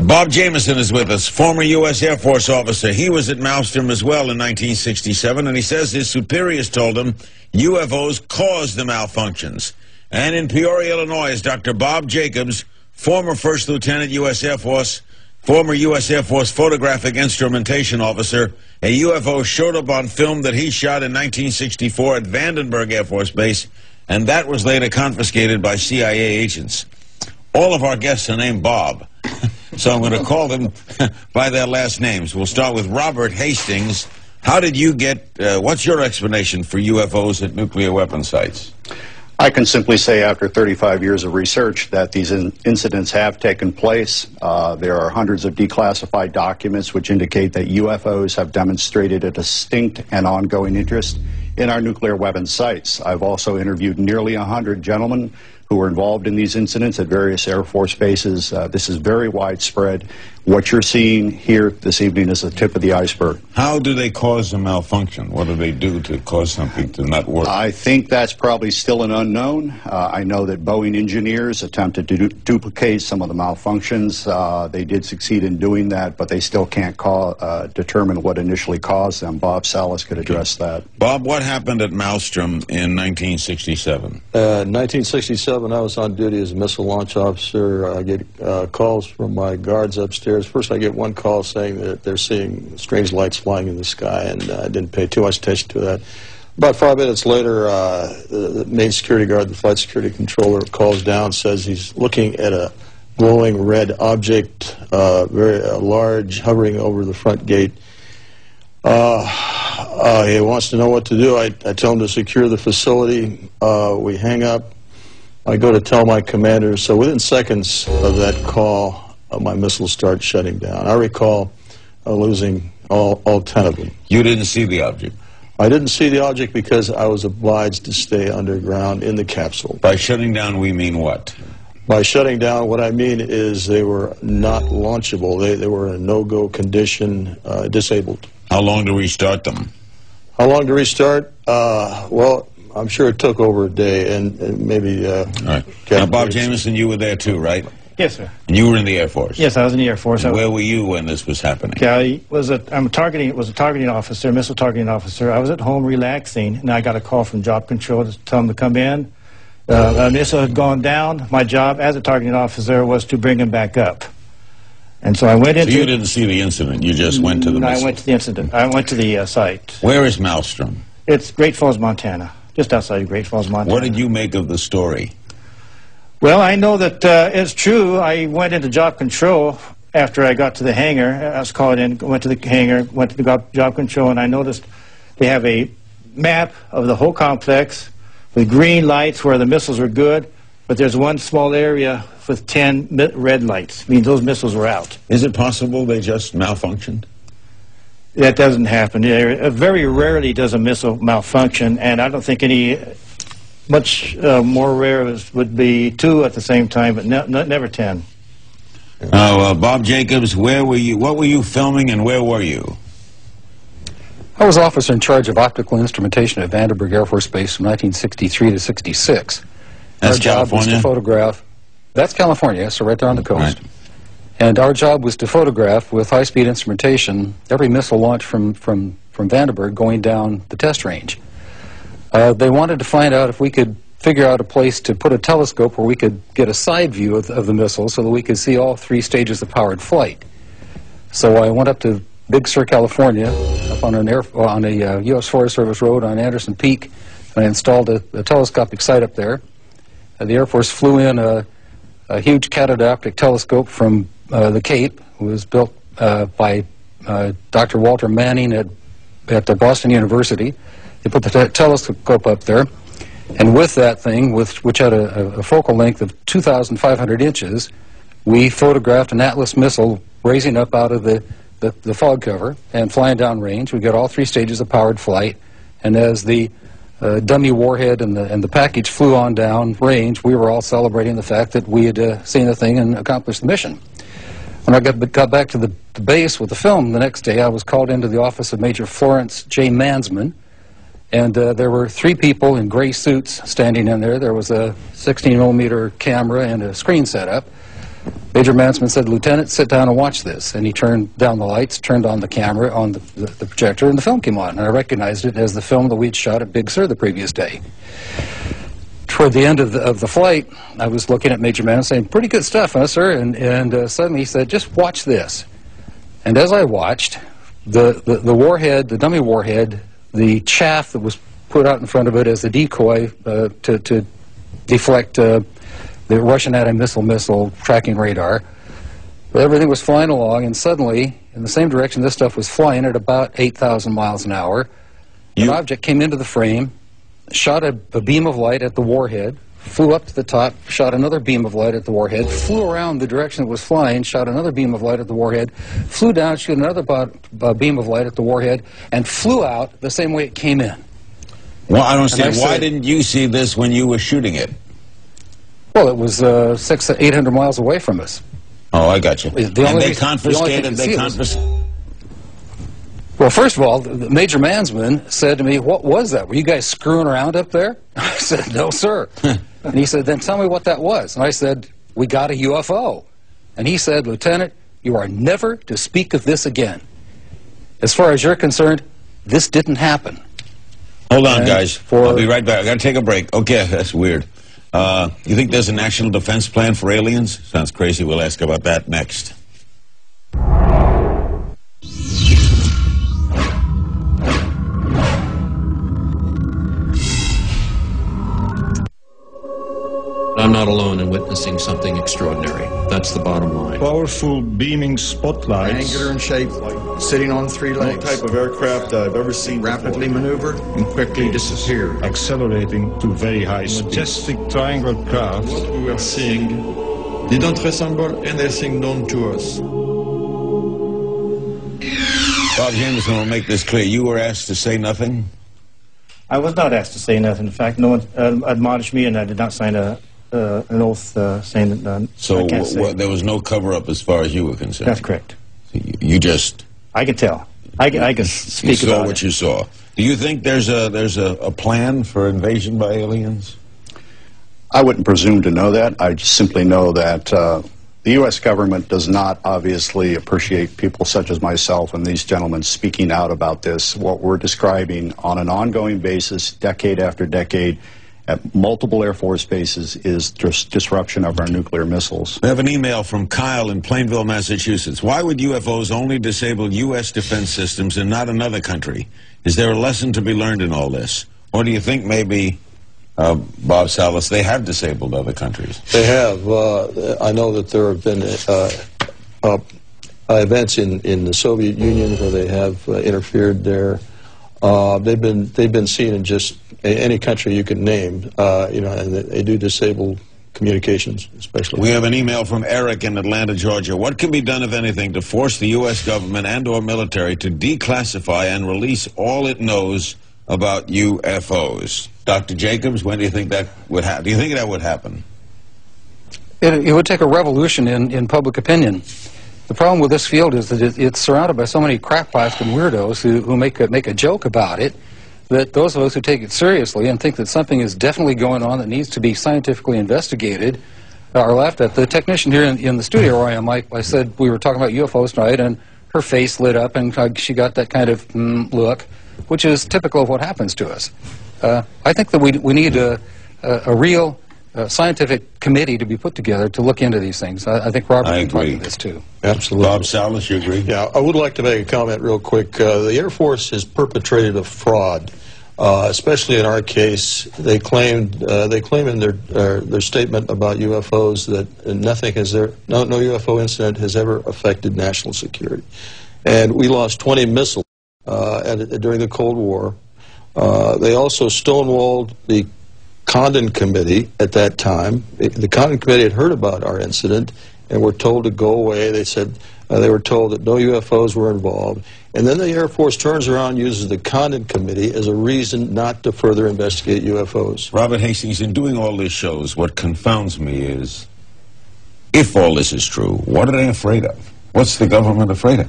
Bob Jamieson is with us, former U.S. Air Force officer. He was at Malmstrom as well in 1967, and he says his superiors told him UFOs caused the malfunctions. And in Peoria, Illinois, is Dr. Bob Jacobs, former First Lieutenant U.S. Air Force, former U.S. Air Force photographic instrumentation officer. A UFO showed up on film that he shot in 1964 at Vandenberg Air Force Base, and that was later confiscated by CIA agents. All of our guests are named Bob, so I'm going to call them by their last names. We'll start with Robert Hastings. How did you get, what's your explanation for UFOs at nuclear weapon sites? I can simply say after 35 years of research that these incidents have taken place. There are hundreds of declassified documents which indicate that UFOs have demonstrated a distinct and ongoing interest in our nuclear weapons sites. I've also interviewed nearly 100 gentlemen who were involved in these incidents at various Air Force bases. This is very widespread. What you're seeing here this evening is the tip of the iceberg. How do they cause a malfunction? What do they do to cause something to not work? I think that's probably still an unknown. I know that Boeing engineers attempted to duplicate some of the malfunctions. They did succeed in doing that, but they still can't determine what initially caused them. Bob Salas could address that. Bob, what happened at Malmstrom in 1967? 1967, I was on duty as a missile launch officer. I get calls from my guards upstairs. First, I get one call saying that they're seeing strange lights flying in the sky, and I didn't pay too much attention to that. About 5 minutes later, the main security guard, the flight security controller, calls down, says he's looking at a glowing red object, very large, hovering over the front gate. He wants to know what to do. I tell him to secure the facility. We hang up. I go to tell my commander. So within seconds of that call, my missiles start shutting down. I recall losing all 10 of them. You didn't see the object? I didn't see the object because I was obliged to stay underground in the capsule. By shutting down, we mean what? By shutting down, what I mean is they were not launchable. They were in a no-go condition, disabled. How long to restart them? How long to restart? Well, I'm sure it took over a day, and maybe... All right. Now, Bob Jamieson, you were there too, right? Yes, sir. And you were in the Air Force? Yes, I was in the Air Force. And where were you when this was happening? I was a targeting officer, missile targeting officer. I was at home relaxing, and I got a call from Job Control to tell them to come in. A missile had gone down. My job as a targeting officer was to bring him back up. And so I went into... So you didn't see the incident, you just went to the missile? I went to the incident. I went to the site. Where is Malmstrom? It's Great Falls, Montana, just outside of Great Falls, Montana. What did you make of the story? Well, I know that it's true. I went into Job Control after I got to the hangar. I was called in, went to the hangar, went to the Job Control, and I noticed they have a map of the whole complex with green lights where the missiles are good, but there's one small area with 10 red lights. I mean, those missiles were out. Is it possible they just malfunctioned? That doesn't happen. Very rarely does a missile malfunction, and I don't think any... Much more rare would be 2 at the same time, but never 10. Now, Bob Jacobs, where were you? What were you filming, and where were you? I was officer in charge of optical instrumentation at Vandenberg Air Force Base from 1963 to 66. That's our job California? was to photograph. That's California, so right there on the coast. Right. And our job was to photograph with high-speed instrumentation every missile launch from Vandenberg going down the test range. They wanted to find out if we could figure out a place to put a telescope where we could get a side view of the missile so that we could see all 3 stages of powered flight. So I went up to Big Sur, California, up on a U.S. Forest Service road on Anderson Peak, and I installed a telescopic sight up there. The Air Force flew in a huge catadioptric telescope from the Cape. It was built by Dr. Walter Manning at Boston University. They put the telescope up there, And with that thing, which had a focal length of 2,500 inches, we photographed an Atlas missile raising up out of the fog cover and flying down range. We got all 3 stages of powered flight, and as the dummy warhead and the package flew on down range, we were all celebrating the fact that we had seen the thing and accomplished the mission. When I got back to the base with the film the next day, I was called into the office of Major Florence J. Mansman, and there were 3 people in gray suits standing in there. There was a 16-millimeter camera and a screen set up. Major Mansman said, "Lieutenant, sit down and watch this." And he turned down the lights, turned on the camera, on the projector, and the film came on. And I recognized it as the film that we'd shot at Big Sur the previous day. Toward the end of the flight, I was looking at Major Mansman saying, "Pretty good stuff, huh, sir?" And suddenly he said, "Just watch this." And as I watched, the warhead, the dummy warhead, the chaff that was put out in front of it as a decoy to deflect the Russian anti-missile tracking radar. But everything was flying along, and suddenly, in the same direction this stuff was flying at about 8,000 miles an hour, an object came into the frame, shot a beam of light at the warhead, flew up to the top, shot another beam of light at the warhead, flew around the direction it was flying, shot another beam of light at the warhead, flew down, shot another beam of light at the warhead, and flew out the same way it came in. Well, I don't understand. Why didn't you see this when you were shooting it? Well, it was 600 to 800 miles away from us. Oh, I got you. And they confiscated. Well, first of all, Major Mansman said to me, "What was that? Were you guys screwing around up there?" I said, "No, sir." And he said, "Then tell me what that was." And I said, "We got a UFO." And he said, "Lieutenant, you are never to speak of this again. As far as you're concerned, this didn't happen." Hold on, guys. I'll be right back. I got to take a break. Okay, that's weird. You think there's a national defense plan for aliens? Sounds crazy. We'll ask about that next. I'm not alone in witnessing something extraordinary. That's the bottom line. Powerful beaming spotlights. Angular in shape, like sitting on 3 legs. No type of aircraft I've ever seen rapidly maneuver and quickly disappear. Accelerating to very high speed. Majestic triangular craft. What we were seeing didn't resemble anything known to us. Bob Jameson will make this clear. You were asked to say nothing? I was not asked to say nothing. In fact, no one admonished me, and I did not sign an oath saying that so I can't say. There was no cover-up as far as you were concerned? That's correct. You just... I can tell. I can speak about it. You saw what you saw. Do you think there's a plan for invasion by aliens? I wouldn't presume to know that. I just simply know that the U.S. government does not obviously appreciate people such as myself and these gentlemen speaking out about this. What we're describing on an ongoing basis, decade after decade, at multiple Air Force bases, is just disruption of our nuclear missiles. We have an email from Kyle in Plainville, Massachusetts. Why would UFOs only disable U.S. defense systems and not another country? Is there a lesson to be learned in all this? Or do you think maybe, Bob Salas, they have disabled other countries? They have. I know that there have been events in the Soviet Union where they have interfered there. They've been seen in just any country you could name, and they do disable communications, especially. We have an email from Eric in Atlanta, Georgia. What can be done, if anything, to force the U.S. government and/or military to declassify and release all it knows about UFOs? Dr. Jacobs, when do you think that would happen? Do you think that would happen? It would take a revolution in public opinion. The problem with this field is that it's surrounded by so many crackpots and weirdos who make a joke about it, that those of us who take it seriously and think that something is definitely going on that needs to be scientifically investigated are laughed at. The technician here in the studio where I am, I said we were talking about UFOs tonight, and her face lit up and she got that kind of look, which is typical of what happens to us. I think that we need a real scientific committee to be put together to look into these things. I think Robert can talk to this too. Absolutely. Bob Salas, you agree? Yeah, I would like to make a comment real quick. The Air Force has perpetrated a fraud, especially in our case. They claim in their statement about UFOs that no UFO incident has ever affected national security, and we lost 20 missiles during the Cold War. They also stonewalled the Condon Committee at that time. The Condon Committee had heard about our incident and were told to go away. They said they were told that no UFOs were involved. And then the Air Force turns around and uses the Condon Committee as a reason not to further investigate UFOs. Robert Hastings, in doing all these shows, what confounds me is, if all this is true, what are they afraid of? What's the government afraid of?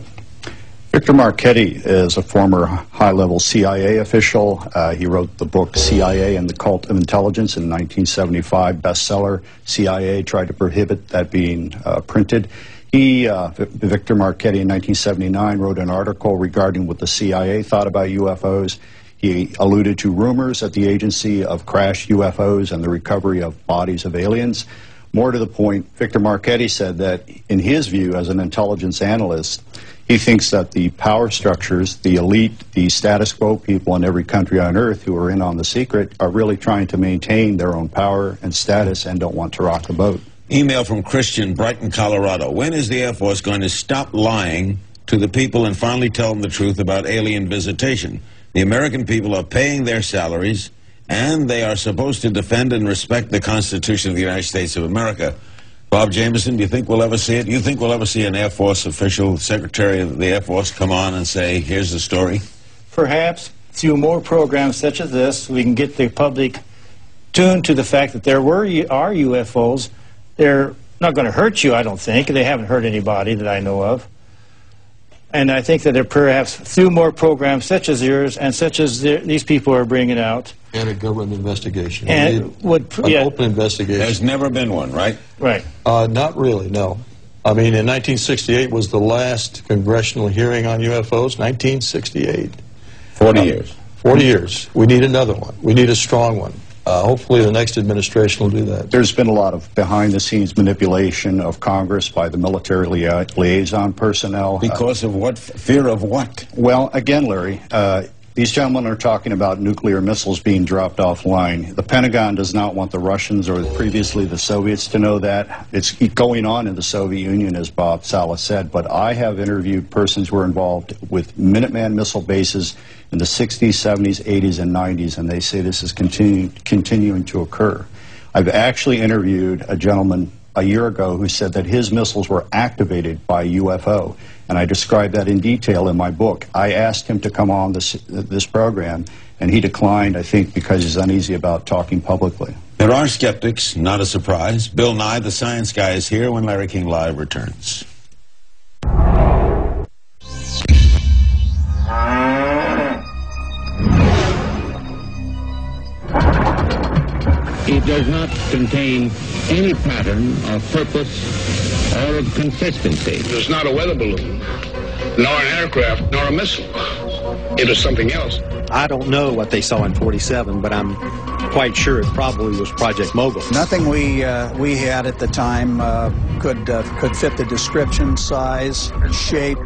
Victor Marchetti is a former high-level CIA official. He wrote the book CIA and the Cult of Intelligence in 1975, bestseller. CIA tried to prohibit that being printed. Victor Marchetti, in 1979, wrote an article regarding what the CIA thought about UFOs. He alluded to rumors at the agency of crashed UFOs and the recovery of bodies of aliens. More to the point, Victor Marchetti said that, in his view, as an intelligence analyst, he thinks that the power structures, the elite, the status quo people in every country on earth who are in on the secret are really trying to maintain their own power and status and don't want to rock the boat. Email from Christian, Brighton, Colorado. When is the Air Force going to stop lying to the people and finally tell them the truth about alien visitation? The American people are paying their salaries, and they are supposed to defend and respect the Constitution of the United States of America. Bob Jameson, do you think we'll ever see it? Do you think we'll ever see an Air Force official, Secretary of the Air Force, come on and say, here's the story? Perhaps through more programs such as this, we can get the public tuned to the fact that there are UFOs. They're not going to hurt you, I don't think. They haven't hurt anybody that I know of. And I think that they're perhaps through more programs such as yours and such as these people are bringing out. And a government investigation. And an open investigation. There's never been one, right? Right. Not really, no. I mean, in 1968 was the last congressional hearing on UFOs. 1968. 40 years. 40 years. We need another one. We need a strong one. Hopefully the next administration will do that. There's been a lot of behind-the-scenes manipulation of Congress by the military liaison personnel. Because of what? Fear of what? Well, again, Larry, these gentlemen are talking about nuclear missiles being dropped offline. The Pentagon does not want the Russians or previously the Soviets to know that. It's going on in the Soviet Union, as Bob Salas said, but I have interviewed persons who were involved with Minuteman missile bases in the 60s, 70s, 80s, and 90s, and they say this is continuing to occur. I've actually interviewed a gentleman a year ago who said that his missiles were activated by a UFO, and I described that in detail in my book. I asked him to come on this program, and he declined, I think, because he's uneasy about talking publicly. There are skeptics, not a surprise. Bill Nye, the science guy, is here when Larry King Live returns. It does not contain any pattern of purpose or of consistency. It is not a weather balloon, nor an aircraft, nor a missile. It is something else. I don't know what they saw in 47, but I'm quite sure it probably was Project Mogul. Nothing we had at the time could fit the description, size, shape.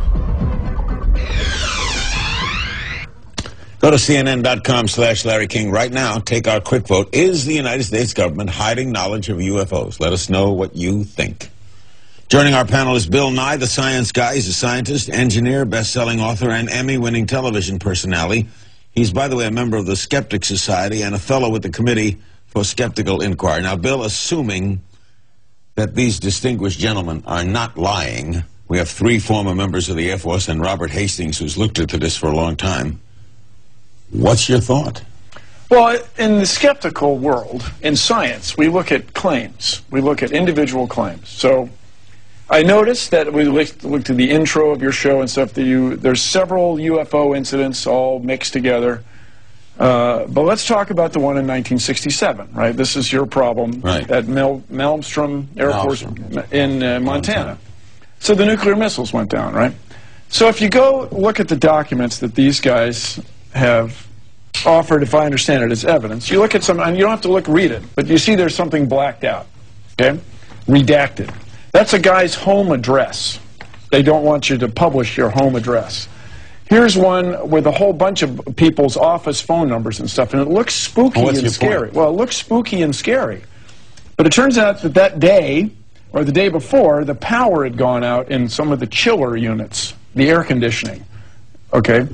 Go to CNN.com/Larry King right now. Take our quick vote. Is the United States government hiding knowledge of UFOs? Let us know what you think. Joining our panel is Bill Nye, the science guy. He's a scientist, engineer, best-selling author, and Emmy-winning television personality. He's, by the way, a member of the Skeptic Society and a fellow with the Committee for Skeptical Inquiry. Now, Bill, assuming that these distinguished gentlemen are not lying, we have 3 former members of the Air Force and Robert Hastings, who's looked into this for a long time. What's your thought? Well, in the skeptical world, in science, we look at claims. We look at individual claims. So I noticed that we looked at the intro of your show and stuff, there's several UFO incidents all mixed together. But let's talk about the one in 1967, right? This is your problem at Malmstrom Air Force in Montana. So the nuclear missiles went down, right? So if you go look at the documents that these guys have offered, if I understand it, as evidence, you look at some, and you don't have to read it, but you see there's something blacked out, okay? Redacted. That's a guy's home address. They don't want you to publish your home address. Here's one with a whole bunch of people's office phone numbers and stuff, and it looks spooky and scary. Well, it looks spooky and scary. But it turns out that that day, or the day before, the power had gone out in some of the chiller units, the air conditioning, okay?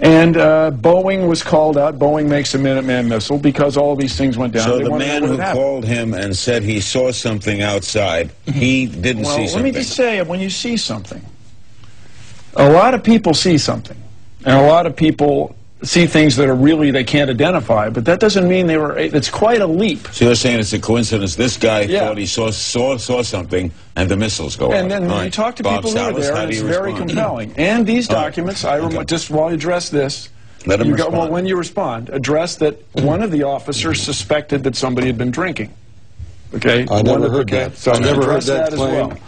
And Boeing was called out. Boeing makes a Minuteman missile because all these things went down. So They the wanted to know man what who had happened. called him and said he saw something outside, he didn't Well, see let something. me just say, when you see something, a lot of people see something, and a lot of people see things that are really they can't identify, but that doesn't mean they were, it's quite a leap. So you're saying it's a coincidence this guy Yeah. thought he saw something and the missiles go off. And then All when right. you talk to Bob people who are Salas, there, how do it's you very respond? compelling. And these All right. documents, just while you address this, Let him you respond. well, when you respond, address that one of the officers suspected that somebody had been drinking. Okay? I never heard that. So I never heard address that as claim well.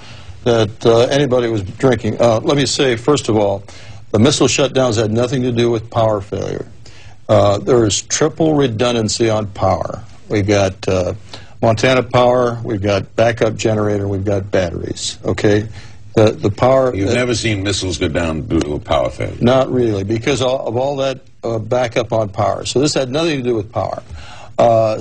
that anybody was drinking. Let me say, first of all, the missile shutdowns had nothing to do with power failure. There is triple redundancy on power. We've got Montana Power, we've got backup generator, we've got batteries. Okay, the power. You've never seen missiles go down due to a power failure. Not really, because of all that backup on power. So this had nothing to do with power.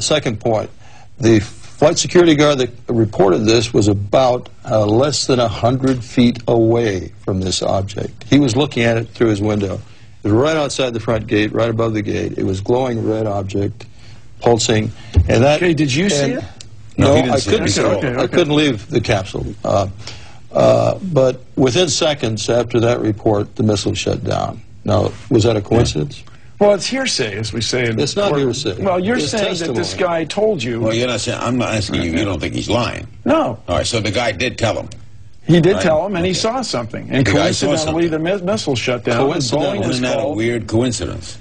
Second point, the flight security guard that reported this was about less than 100 feet away from this object. He was looking at it through his window. It was right outside the front gate, right above the gate. It was glowing red object, pulsing, and that. Okay, did you see it? No, he didn't I see it. couldn't. I couldn't leave the capsule. But within seconds after that report, the missile shut down. Now, was that a coincidence? Well, it's hearsay, as we say. It's not hearsay. Well, you're It's saying that this testimony. guy told you. Well, you're not saying. I'm not asking you. You don't think he's lying. No. All right. So the guy did tell him. He did Right. tell him, and he saw something. And The guy saw coincidentally, the missile shut down. Coincidentally, Boeing was isn't that a called. weird coincidence?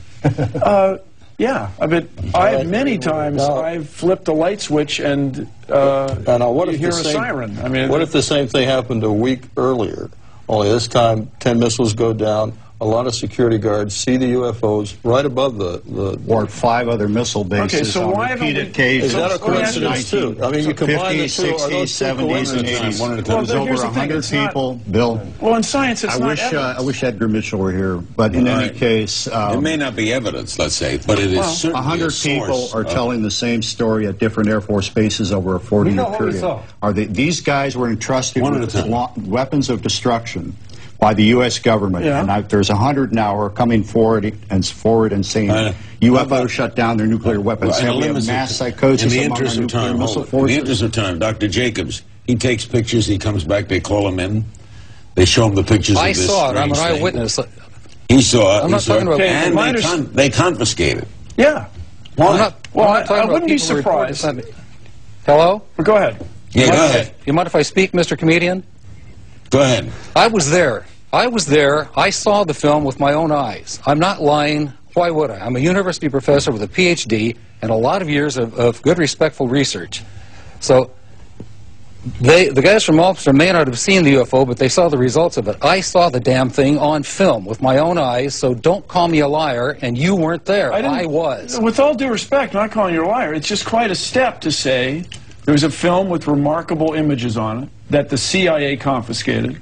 Yeah, I've many times I've flipped a light switch and Now, what you if hear the a same, siren. I mean, what if the same thing happened a week earlier? Only this time, 10 missiles go down. A lot of security guards see the UFOs right above the Or 5 other missile bases Okay, so on why haven't repeated we- occasions. Is that a from the coincidence, too? I mean, you combine the 50s, two, are 60s, those two 70s, and coincidences? 80s. One at a time. There was Well, over here's the thing, 100 it's not- people. Bill, well, in science, it's I not wish evidence. Edgar Mitchell were here, but in any case, It may not be evidence, let's say, but it is certainly 100 people source are of- telling the same story at different Air Force bases over a 40-year period. These guys were entrusted One with at a time. weapons of destruction by the U.S. government, Yeah. and there's 100 now who are coming forward and saying UFOs shut down their nuclear weapons. In And we have the mass psychosis in the among our interest of nuclear time, missile hold it. In forces. the interest of time, Dr. Jacobs, he takes pictures, he comes back, they call him in, they show him the pictures I of this saw it. I'm an strange thing. eyewitness. He saw it, I'm not talking about and people. they confiscate it. Yeah. I'm not, Well, I'm not talking I about wouldn't be people who report to surprised. something. Hello? But go ahead. Yeah, go ahead. You mind if I speak, Mr. Comedian? Go ahead. I was there. I saw the film with my own eyes. I'm not lying. Why would I? I'm a university professor with a PhD and a lot of years of good, respectful research. So the guys from Ulster may not have seen the UFO, but they saw the results of it. I saw the damn thing on film with my own eyes, so don't call me a liar, and you weren't there. I was. With all due respect, I'm not calling you a liar. It's just quite a step to say there was a film with remarkable images on it that the CIA confiscated.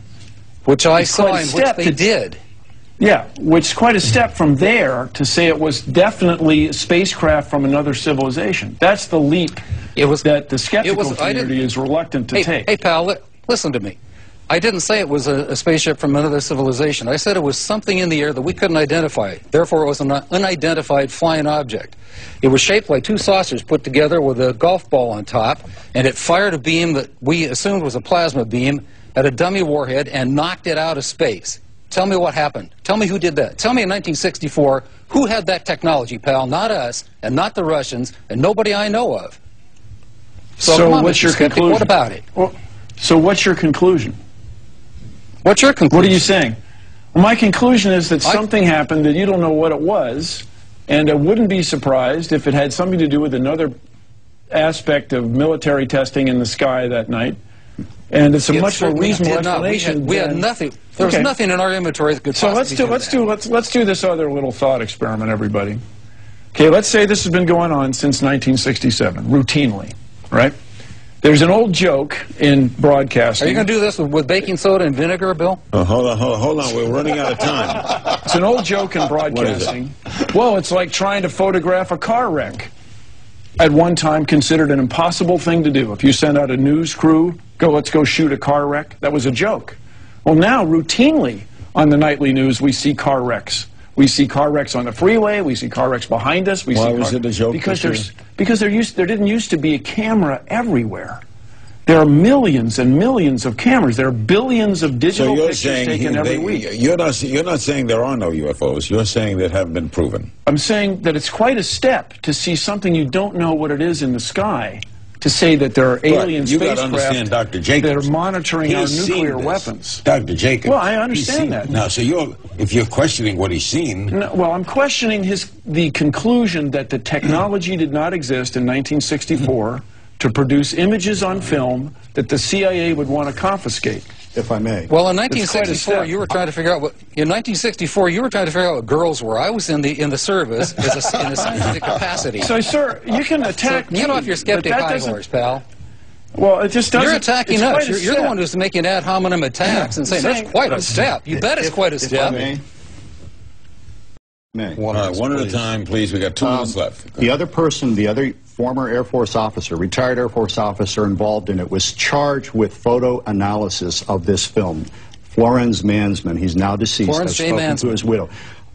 Which I It's saw quite a and which step they to- did. Yeah, which is quite a step from there to say it was definitely a spacecraft from another civilization. That's the leap that the skeptical community is reluctant to take. Hey, pal, listen to me. I didn't say it was a spaceship from another civilization. I said it was something in the air that we couldn't identify. Therefore, it was an unidentified flying object. It was shaped like two saucers put together with a golf ball on top, and it fired a beam that we assumed was a plasma beam at a dummy warhead and knocked it out of space. Tell me what happened. Tell me who did that. Tell me in 1964 who had that technology, pal. Not us, and not the Russians, and nobody I know of. So come on, what's Mr. your Skeptic, conclusion? what about it? Well, so what's your conclusion? What's your conclusion? What are you saying? Well, my conclusion is that something happened that you don't know what it was, and I wouldn't be surprised if it had something to do with another aspect of military testing in the sky that night. And it's a It much more certainly reasonable did not. explanation. We had than- nothing. There was Okay. nothing in our inventory that could So possibly let's do this other little thought experiment, everybody. Okay, let's say this has been going on since 1967, routinely, right? There's an old joke in broadcasting. Are you going to do this with baking soda and vinegar, Bill? Hold on. We're running out of time. It's an old joke in broadcasting. Well, it's like trying to photograph a car wreck. At one time considered an impossible thing to do. If you send out a news crew, let's go shoot a car wreck, that was a joke. Well, now, routinely on the nightly news, we see car wrecks. We see car wrecks on the freeway. We see car wrecks behind us. Why was it a joke? Because there didn't used to be a camera everywhere. There are millions and millions of cameras. There are billions of digital pictures taken every week. You're not saying there are no UFOs. You're saying that haven't been proven. I'm saying that it's quite a step to see something you don't know what it is in the sky, to say that there are alien spacecraft that are monitoring our nuclear weapons. Dr. Jacobs. Well, I understand that. Now, so if you're questioning what he's seen... No, well, I'm questioning the conclusion that the technology did not exist in 1964 to produce images on film that the CIA would want to confiscate. If I may. Well, in 1964, you were trying to figure out what. In 1964, you were trying to figure out what girls were. I was in the service in a scientific capacity. So, sir, you can attack. Get off your skeptic high horse, pal. Well, it just doesn't. You're attacking us. You're the one who's making ad hominem attacks and saying that's quite a step. You bet it's quite a step. One at a time, please. We got 2 minutes left. The other former Air Force officer, retired Air Force officer involved in it, was charged with photo analysis of this film. Florence Mansman. He's now deceased. Florence J. Mansman. To his widow.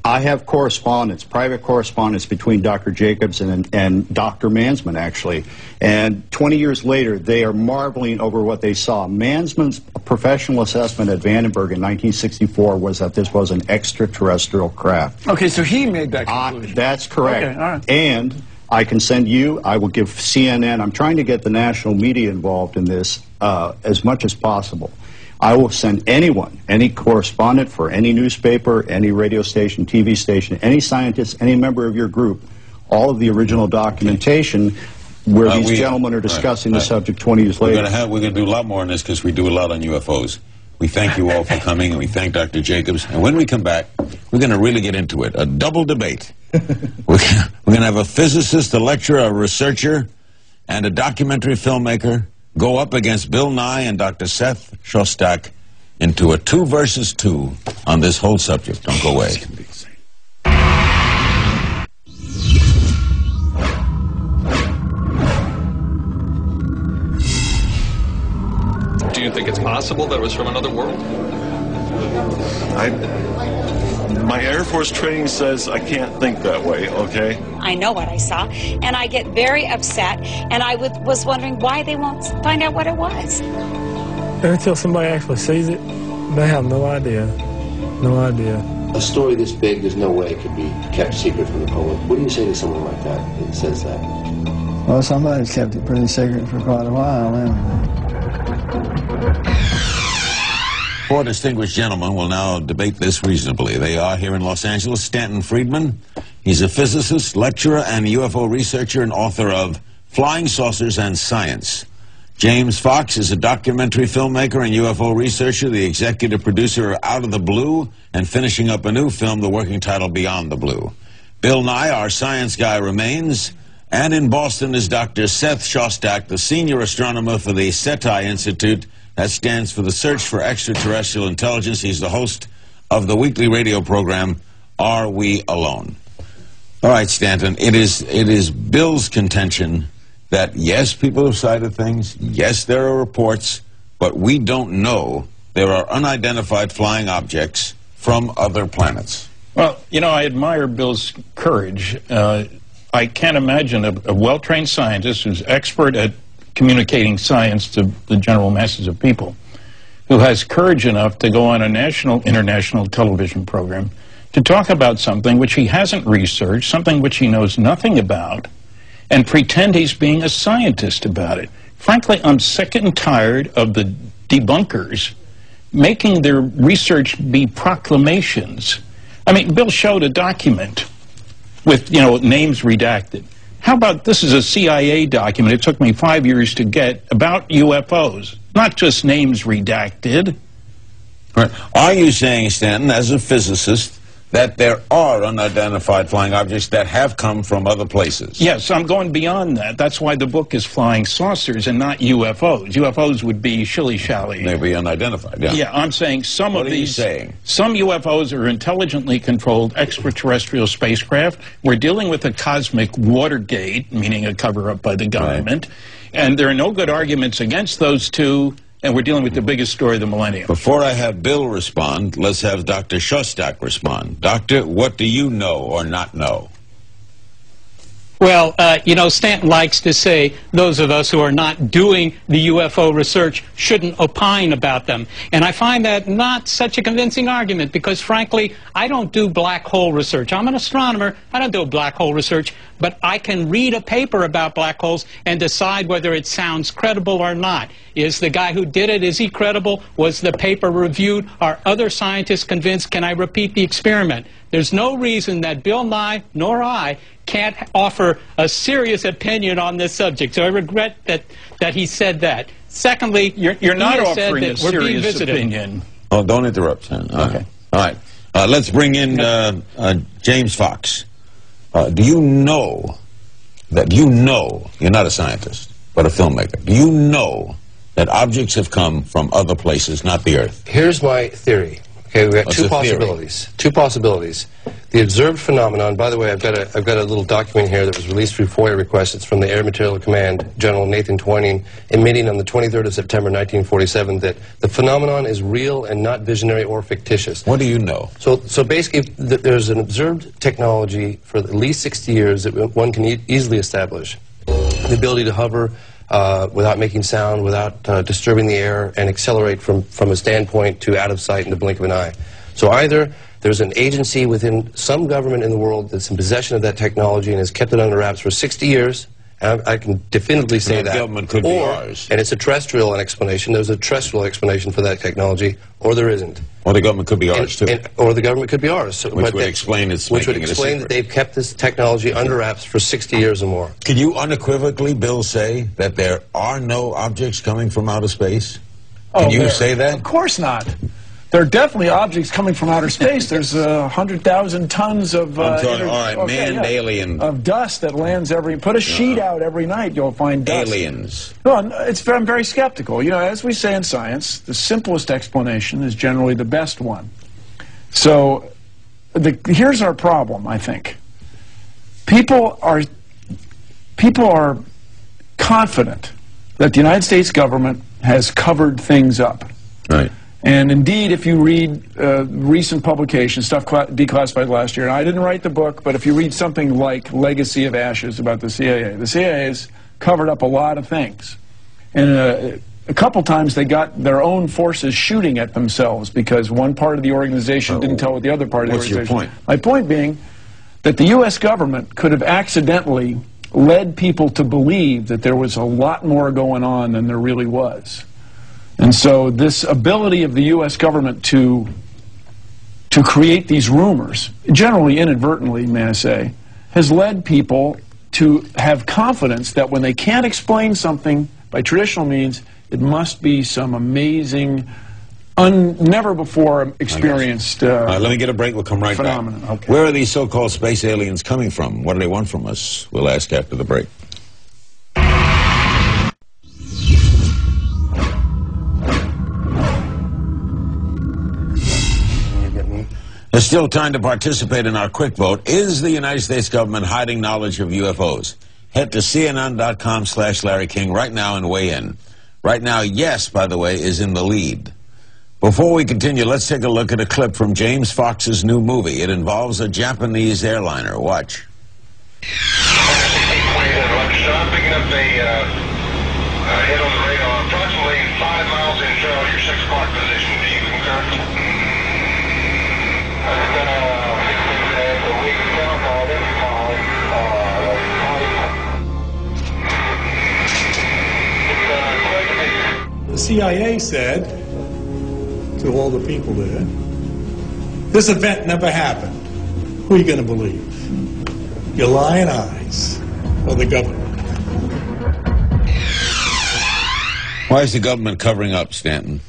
I have correspondence, private correspondence between Dr. Jacobs and Dr. Mansman, actually. And 20 years later, they are marveling over what they saw. Mansman's professional assessment at Vandenberg in 1964 was that this was an extraterrestrial craft. Okay, so he made that conclusion. That's correct. Okay, all right. And I can send you, I will give CNN, I'm trying to get the national media involved in this as much as possible. I will send anyone, any correspondent for any newspaper, any radio station, TV station, any scientist, any member of your group, all of the original documentation where these gentlemen are discussing the subject 20 years later. We're going to do a lot more on this because we do a lot on UFOs. We thank you all for coming, and we thank Dr. Jacobs. And when we come back, we're going to really get into it. A double debate. We're going to have a physicist, a lecturer, a researcher, and a documentary filmmaker go up against Bill Nye and Dr. Seth Shostak into a 2 versus 2 on this whole subject. Don't go away. Do you think it's possible that it was from another world? My Air Force training says I can't think that way, okay? I know what I saw, and I get very upset, and I was wondering why they won't find out what it was. Until somebody actually sees it, they have no idea. No idea. A story this big, there's no way it could be kept secret from the public. What do you say to someone like that says that? Well, somebody's kept it pretty secret for quite a while, haven't they? 4 distinguished gentlemen will now debate this reasonably. They are here in Los Angeles. Stanton Friedman. He's a physicist, lecturer, and UFO researcher and author of Flying Saucers and Science. James Fox is a documentary filmmaker and UFO researcher, the executive producer of Out of the Blue, and finishing up a new film, the working title Beyond the Blue. Bill Nye, our science guy, remains. And in Boston is Dr. Seth Shostak, the senior astronomer for the SETI Institute. That stands for the Search for Extraterrestrial Intelligence. He's the host of the weekly radio program, Are We Alone? All right, Stanton, it is Bill's contention that, yes, people have cited things, yes, there are reports, but we don't know there are unidentified flying objects from other planets. Well, you know, I admire Bill's courage. I can't imagine a well-trained scientist who's expert at communicating science to the general masses of people, who has courage enough to go on a national, international television program to talk about something which he hasn't researched, something which he knows nothing about, and pretend he's being a scientist about it. Frankly, I'm sick and tired of the debunkers making their research be proclamations. I mean, Bill showed a document with, you know, names redacted. How about this is a CIA document, it took me 5 years to get, about UFOs, not just names redacted. Right. Are you saying, Stanton, as a physicist, that there are unidentified flying objects that have come from other places? Yes, I'm going beyond that. That's why the book is Flying Saucers and not UFOs. UFOs would be shilly-shally. They'd be unidentified, yeah. Yeah, I'm saying some of these... What are you saying? Some UFOs are intelligently controlled extraterrestrial spacecraft. We're dealing with a cosmic Watergate, meaning a cover-up by the government. Right. And there are no good arguments against those two. and we're dealing with the biggest story of the millennium. Before I have Bill respond, let's have Dr. Shostak respond. Doctor, what do you know or not know? Well, you know, Stanton likes to say those of us who are not doing the UFO research shouldn't opine about them. And I find that not such a convincing argument because, frankly, I don't do black hole research. I'm an astronomer. I don't do black hole research. But I can read a paper about black holes and decide whether it sounds credible or not. Is the guy who did it, is he credible? Was the paper reviewed? Are other scientists convinced? Can I repeat the experiment? There's no reason that Bill Nye nor I can't offer a serious opinion on this subject. So I regret that he said that. Secondly, you're not offering a serious opinion. Oh, don't interrupt, Sam. Okay. All right. Let's bring in James Fox. Do you know that you're not a scientist, but a filmmaker? Do you know that objects have come from other places, not the Earth? Here's my theory. Okay, we have two possibilities. Two possibilities. The observed phenomenon. By the way, I've got a little document here that was released through FOIA request. It's from the Air Materiel Command, General Nathan Twining, admitting on the 23rd of September, 1947, that the phenomenon is real and not visionary or fictitious. What do you know? So basically, there's an observed technology for at least 60 years that one can easily establish. The ability to hover without making sound, without disturbing the air, and accelerate from a standpoint to out of sight in the blink of an eye. So either there's an agency within some government in the world that's in possession of that technology and has kept it under wraps for 60 years, and I can definitively say that. Government could be ours. And it's a terrestrial explanation. There's a terrestrial explanation for that technology, or there isn't. Or the government could be ours, too. Or the government could be ours. So, which would explain its Which would explain that they've kept this technology under wraps for 60 years or more. Can you unequivocally, Bill, say that there are no objects coming from outer space? Can you say that? Of course not. There are definitely objects coming from outer space. There's 100,000 tons of manned alien of dust that lands put a sheet out every night, you'll find dust. Aliens. No, I'm very skeptical. You know, as we say in science, the simplest explanation is generally the best one. So here's our problem, I think. People are confident that the United States government has covered things up. Right. And indeed, if you read recent publications, stuff declassified last year, and I didn't write the book, but if you read something like Legacy of Ashes about the CIA has covered up a lot of things. And a couple times they got their own forces shooting at themselves because one part of the organization didn't tell what the other part of the organization. What's your point? My point being that the U.S. government could have accidentally led people to believe that there was a lot more going on than there really was. And so this ability of the U.S. government to create these rumors, generally inadvertently, may I say, has led people to have confidence that when they can't explain something by traditional means, it must be some amazing, never before experienced let me get a break. We'll come right phenomenon. back. Okay. Where are these so-called space aliens coming from? What do they want from us? We'll ask after the break. There's still time to participate in our quick vote. Is the United States government hiding knowledge of UFOs? Head to CNN.com/Larry King right now and weigh in. Right now, yes, by the way, is in the lead. Before we continue, let's take a look at a clip from James Fox's new movie. It involves a Japanese airliner. Watch. Picking up a hit on the radar, approximately 5 miles in Charlie, your 6 o'clock position. Do you concur? The CIA said to all the people there, this event never happened. Who are you going to believe? Your lying eyes or the government? Why is the government covering up, Stanton?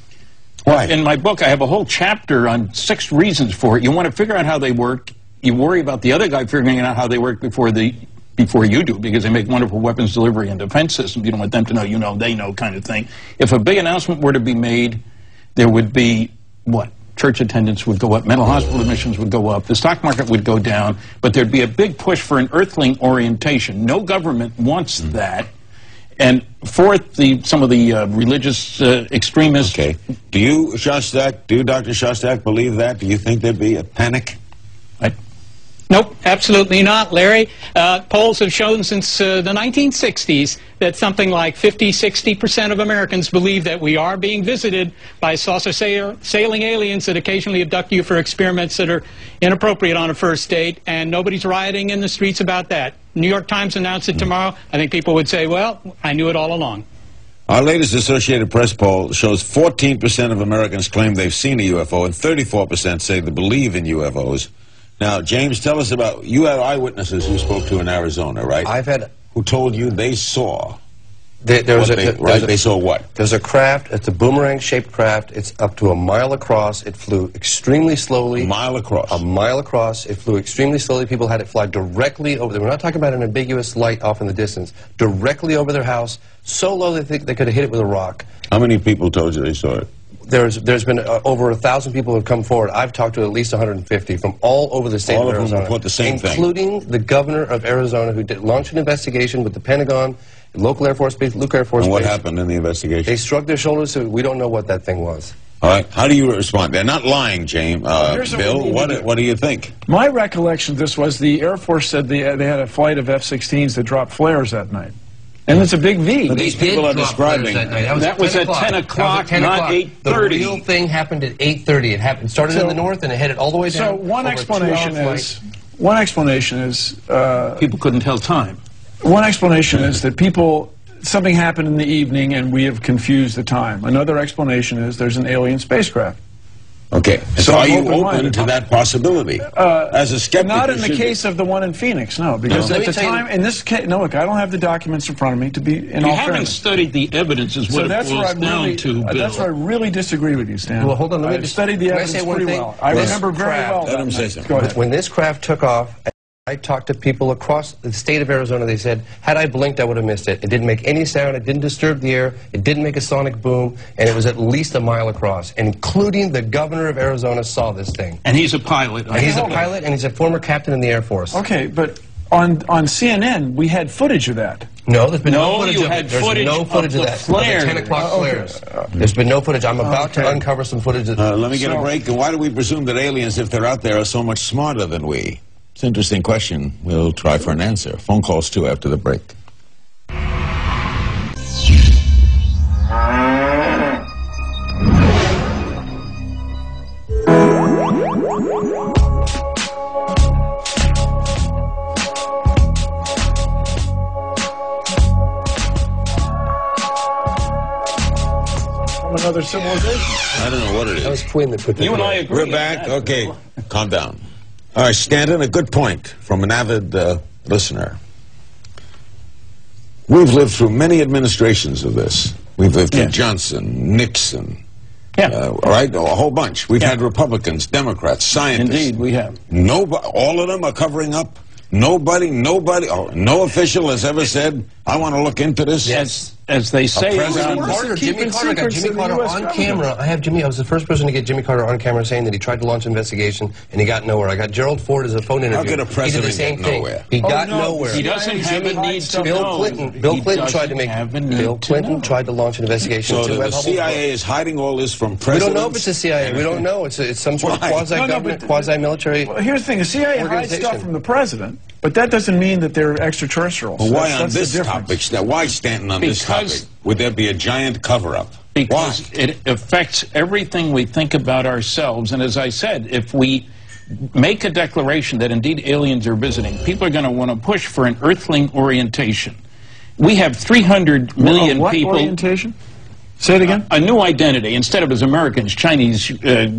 Why? In my book, I have a whole chapter on 6 reasons for it. You want to figure out how they work. You worry about the other guy figuring out how they work before you do, because they make wonderful weapons delivery and defense systems. You don't want them to know, you know, they know kind of thing. If a big announcement were to be made, there would be, what? Church attendance would go up, mental hospital admissions would go up, the stock market would go down, but there'd be a big push for an earthling orientation. No government wants that. And fourth, some of the religious extremists. Okay. Do you, Dr. Shostak, believe that? Do you think there'd be a panic? Nope, absolutely not, Larry. Polls have shown since the 1960s that something like 50–60% of Americans believe that we are being visited by saucer-sailing aliens that occasionally abduct you for experiments that are inappropriate on a first date, and nobody's rioting in the streets about that. New York Times announced it tomorrow. I think people would say, well, I knew it all along. Our latest Associated Press poll shows 14% of Americans claim they've seen a UFO, and 34% say they believe in UFOs. Now, James, tell us about, you had eyewitnesses you spoke to in Arizona, right? I've had... Who told you they saw? They saw what? There's a craft, it's a boomerang-shaped craft, it's up to a mile across, it flew extremely slowly. A mile across? A mile across, it flew extremely slowly, people had it fly directly over them. We're not talking about an ambiguous light off in the distance. Directly over their house, so low they think they could have hit it with a rock. How many people told you they saw it? There's been over 1,000 people who have come forward. I've talked to at least 150 from all over the state of Arizona. All of them report the same thing. Including the governor of Arizona, who launched an investigation with the Pentagon, local Air Force Base, Luke Air Force Base. And what happened in the investigation? They shrugged their shoulders, so we don't know what that thing was. All right. How do you respond? They're not lying, James. Bill, what do you think? My recollection of this was the Air Force said they had a flight of F-16s that dropped flares that night. And it's a big V. But these people are describing. That was at 10 o'clock, not 8:30. The real thing happened at 8:30. It started in the north and it headed all the way down. So one explanation is people couldn't tell time. One explanation is that something happened in the evening and we have confused the time. Another explanation is there's an alien spacecraft. Okay. So are you open to that possibility? As a skeptic, not in the case of the one in Phoenix, no. Because at the time, in this case, no, look, I don't have the documents in front of me to be in all fairness. You haven't studied the evidence is what it boils down to, Bill. That's where I really disagree with you, Stan. Well, hold on, I've studied the evidence pretty well. I remember very well. Let him say something. Go ahead. When this craft took off, I talked to people across the state of Arizona. They said, had I blinked, I would have missed it. It didn't make any sound. It didn't disturb the air. It didn't make a sonic boom. And it was at least a mile across. Including the governor of Arizona saw this thing. And he's a pilot. And he's a pilot, and he's a former captain in the Air Force. Okay, but on CNN, we had footage of that. No, there's been no footage of it. There's no footage of that. Flare. The 10 o'clock flares. There's been no footage. I'm about to uncover some footage. Let me get a break. Why do we presume that aliens, if they're out there, are so much smarter than we? It's an interesting question. We'll try for an answer. Phone calls, too, after the break. Another civilization. I don't know what it is. That was Quinn that put that. You and I agree. We're back. Okay, calm down. All right, Stanton, a good point from an avid listener. We've lived through many administrations of this. We've lived through Johnson, Nixon, right? A whole bunch. We've had Republicans, Democrats, scientists. Indeed, we have. All of them are covering up. No official has ever said, I want to look into this. Yes. As they say, Jimmy Carter got Jimmy Carter on camera. I was the first person to get Jimmy Carter on camera saying that he tried to launch an investigation and he got nowhere. I got Gerald Ford as a phone interview. How could a president get nowhere? He got nowhere. He doesn't have a need to know. Bill Clinton tried to launch an investigation. So the CIA is hiding all this from presidents? We don't know if it's the CIA. We don't know. It's some sort of quasi-government, quasi-military. Well, here's the thing. The CIA hides stuff from the president, but that doesn't mean that they're extraterrestrials. Well, why on this topic? Why Stanton on this topic? Would there be a giant cover-up? Because it affects everything we think about ourselves. And as I said, if we make a declaration that indeed aliens are visiting, people are going to want to push for an earthling orientation. We have 300 million people. What orientation? Say it again. A new identity. Instead of as Americans, Chinese,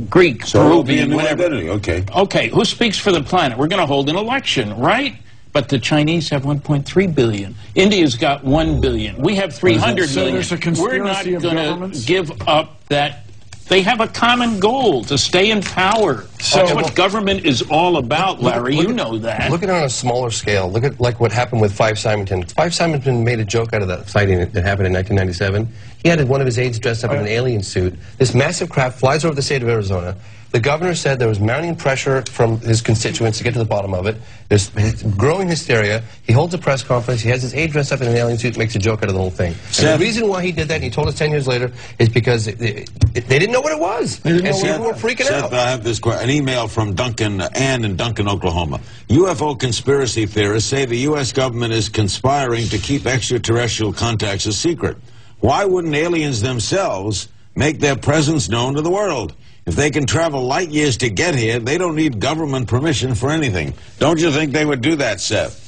Greek, Peruvian, whatever. Identity. Okay. Okay, who speaks for the planet? We're going to hold an election, right? But the Chinese have 1.3 billion. India's got 1 billion. We have 300 million. There's a conspiracy We're not going to give up that. They have a common goal to stay in power. That's what government is all about, Larry. You know that. Look at it on a smaller scale. Look at like what happened with Five Simonton. Five Simonton made a joke out of that sighting that happened in 1997. He had one of his aides dressed up in an alien suit. This massive craft flies over the state of Arizona, The governor said there was mounting pressure from his constituents to get to the bottom of it. There's growing hysteria. He holds a press conference. He has his aide dressed up in an alien suit, makes a joke out of the whole thing. And the reason why he did that, and he told us 10 years later, is because they didn't know what it was. And people were freaking out. I have this an email from Ann in Duncan, Oklahoma. UFO conspiracy theorists say the U.S. government is conspiring to keep extraterrestrial contacts a secret. Why wouldn't aliens themselves make their presence known to the world? If they can travel light years to get here, they don't need government permission for anything. Don't you think they would do that, Seth?